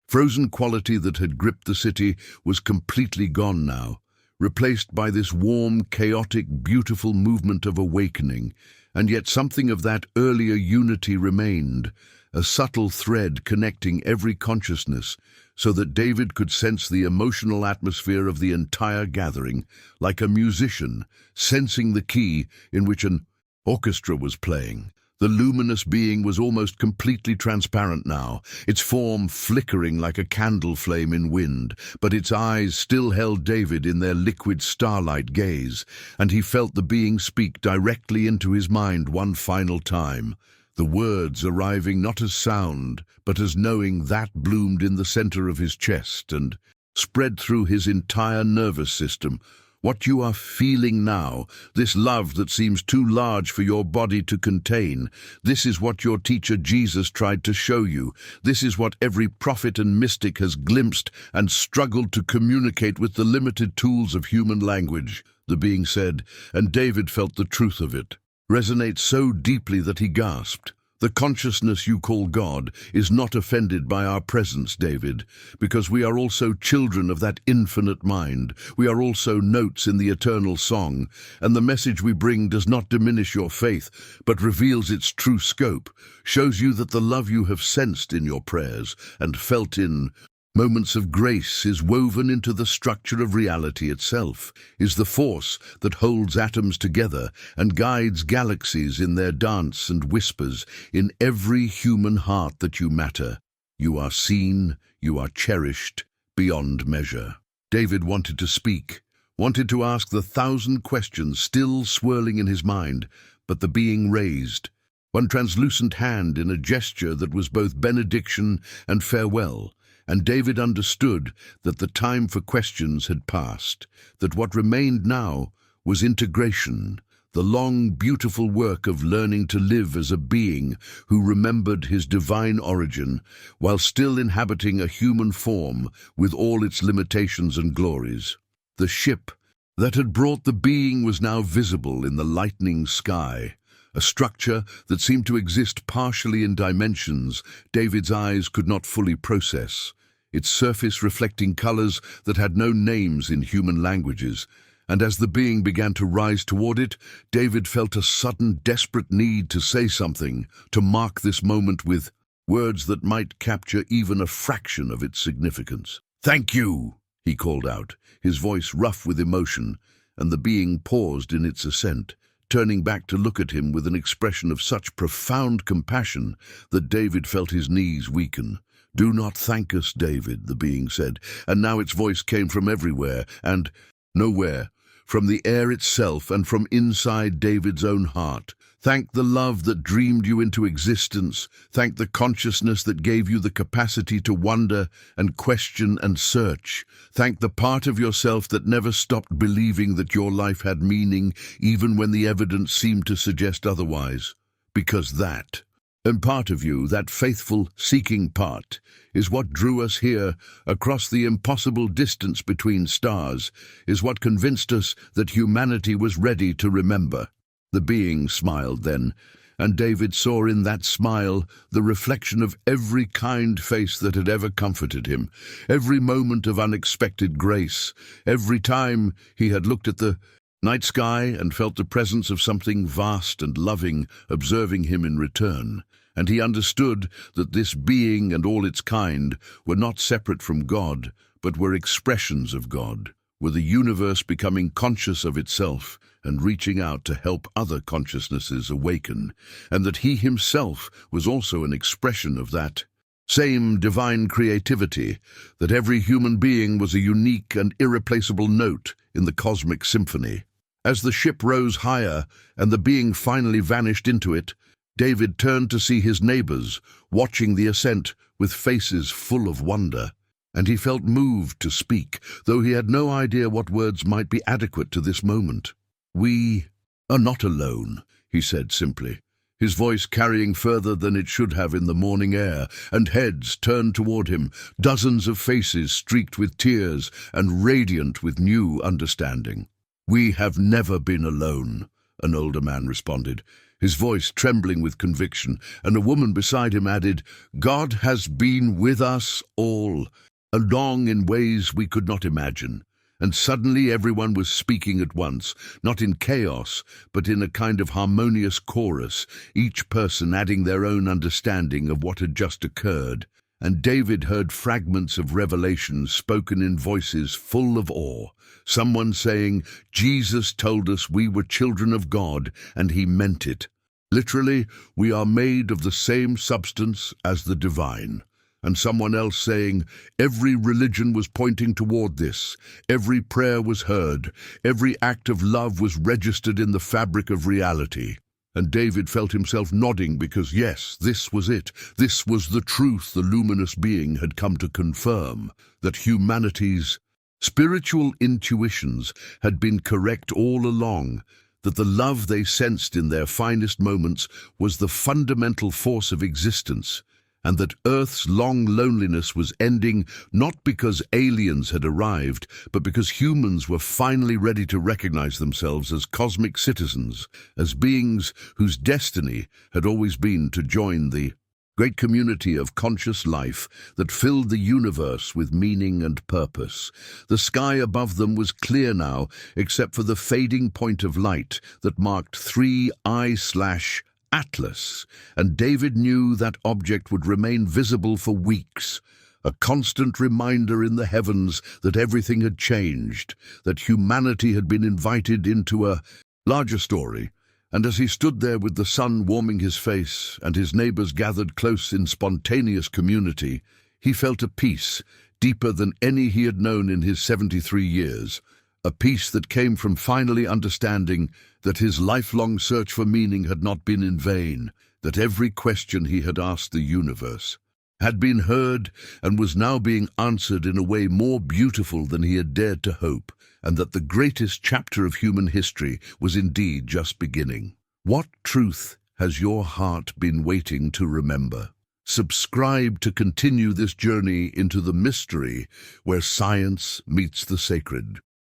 frozen quality that had gripped the city was completely gone now, replaced by this warm, chaotic, beautiful movement of awakening. And yet something of that earlier unity remained, a subtle thread connecting every consciousness, so that David could sense the emotional atmosphere of the entire gathering, like a musician sensing the key in which an orchestra was playing. The luminous being was almost completely transparent now, its form flickering like a candle flame in wind, but its eyes still held David in their liquid starlight gaze, and he felt the being speak directly into his mind one final time. The words arriving not as sound, but as knowing that bloomed in the center of his chest and spread through his entire nervous system. What you are feeling now, this love that seems too large for your body to contain, this is what your teacher Jesus tried to show you. This is what every prophet and mystic has glimpsed and struggled to communicate with the limited tools of human language, the being said, and David felt the truth of it resonate so deeply that he gasped. The consciousness you call God is not offended by our presence, David, because we are also children of that infinite mind. We are also notes in the eternal song, and the message we bring does not diminish your faith, but reveals its true scope, shows you that the love you have sensed in your prayers and felt in moments of grace is woven into the structure of reality itself, is the force that holds atoms together and guides galaxies in their dance and whispers in every human heart that you matter. You are seen, you are cherished, beyond measure. David wanted to speak, wanted to ask the 1,000 questions still swirling in his mind, but the being raised one translucent hand in a gesture that was both benediction and farewell. And David understood that the time for questions had passed, that what remained now was integration, the long, beautiful work of learning to live as a being who remembered his divine origin while still inhabiting a human form with all its limitations and glories. The ship that had brought the being was now visible in the lightening sky, a structure that seemed to exist partially in dimensions David's eyes could not fully process, its surface reflecting colors that had no names in human languages. And as the being began to rise toward it, David felt a sudden, desperate need to say something, to mark this moment with words that might capture even a fraction of its significance. "Thank you," he called out, his voice rough with emotion, and the being paused in its ascent, turning back to look at him with an expression of such profound compassion that David felt his knees weaken. "Do not thank us, David," the being said, and now its voice came from everywhere and nowhere, from the air itself and from inside David's own heart. Thank the love that dreamed you into existence. Thank the consciousness that gave you the capacity to wonder and question and search. Thank the part of yourself that never stopped believing that your life had meaning, even when the evidence seemed to suggest otherwise. Because that, and part of you, that faithful, seeking part, is what drew us here, across the impossible distance between stars, is what convinced us that humanity was ready to remember. The being smiled then, and David saw in that smile the reflection of every kind face that had ever comforted him, every moment of unexpected grace, every time he had looked at the night sky and felt the presence of something vast and loving observing him in return. And he understood that this being and all its kind were not separate from God, but were expressions of God, were the universe becoming conscious of itself and reaching out to help other consciousnesses awaken, and that he himself was also an expression of that same divine creativity, that every human being was a unique and irreplaceable note in the cosmic symphony. As the ship rose higher and the being finally vanished into it, David turned to see his neighbors watching the ascent with faces full of wonder, and he felt moved to speak, though he had no idea what words might be adequate to this moment. "We are not alone," he said simply, his voice carrying further than it should have in the morning air, and heads turned toward him, dozens of faces streaked with tears and radiant with new understanding. "We have never been alone," an older man responded, his voice trembling with conviction, and a woman beside him added, "God has been with us all, along in ways we could not imagine." And suddenly everyone was speaking at once, not in chaos, but in a kind of harmonious chorus, each person adding their own understanding of what had just occurred. And David heard fragments of revelation spoken in voices full of awe. Someone saying, "Jesus told us we were children of God, and he meant it. Literally, we are made of the same substance as the divine." And someone else saying, "Every religion was pointing toward this. Every prayer was heard. Every act of love was registered in the fabric of reality." And David felt himself nodding because, yes, this was it. This was the truth the luminous being had come to confirm, that humanity's spiritual intuitions had been correct all along, that the love they sensed in their finest moments was the fundamental force of existence, and that Earth's long loneliness was ending not because aliens had arrived, but because humans were finally ready to recognize themselves as cosmic citizens, as beings whose destiny had always been to join the great community of conscious life that filled the universe with meaning and purpose. The sky above them was clear now, except for the fading point of light that marked 3I/Atlas, and David knew that object would remain visible for weeks, a constant reminder in the heavens that everything had changed, that humanity had been invited into a larger story. And as he stood there with the sun warming his face and his neighbors gathered close in spontaneous community, he felt a peace deeper than any he had known in his 73 years, a peace that came from finally understanding that his lifelong search for meaning had not been in vain, that every question he had asked the universe had been heard and was now being answered in a way more beautiful than he had dared to hope, and that the greatest chapter of human history was indeed just beginning. What truth has your heart been waiting to remember? Subscribe to continue this journey into the mystery where science meets the sacred.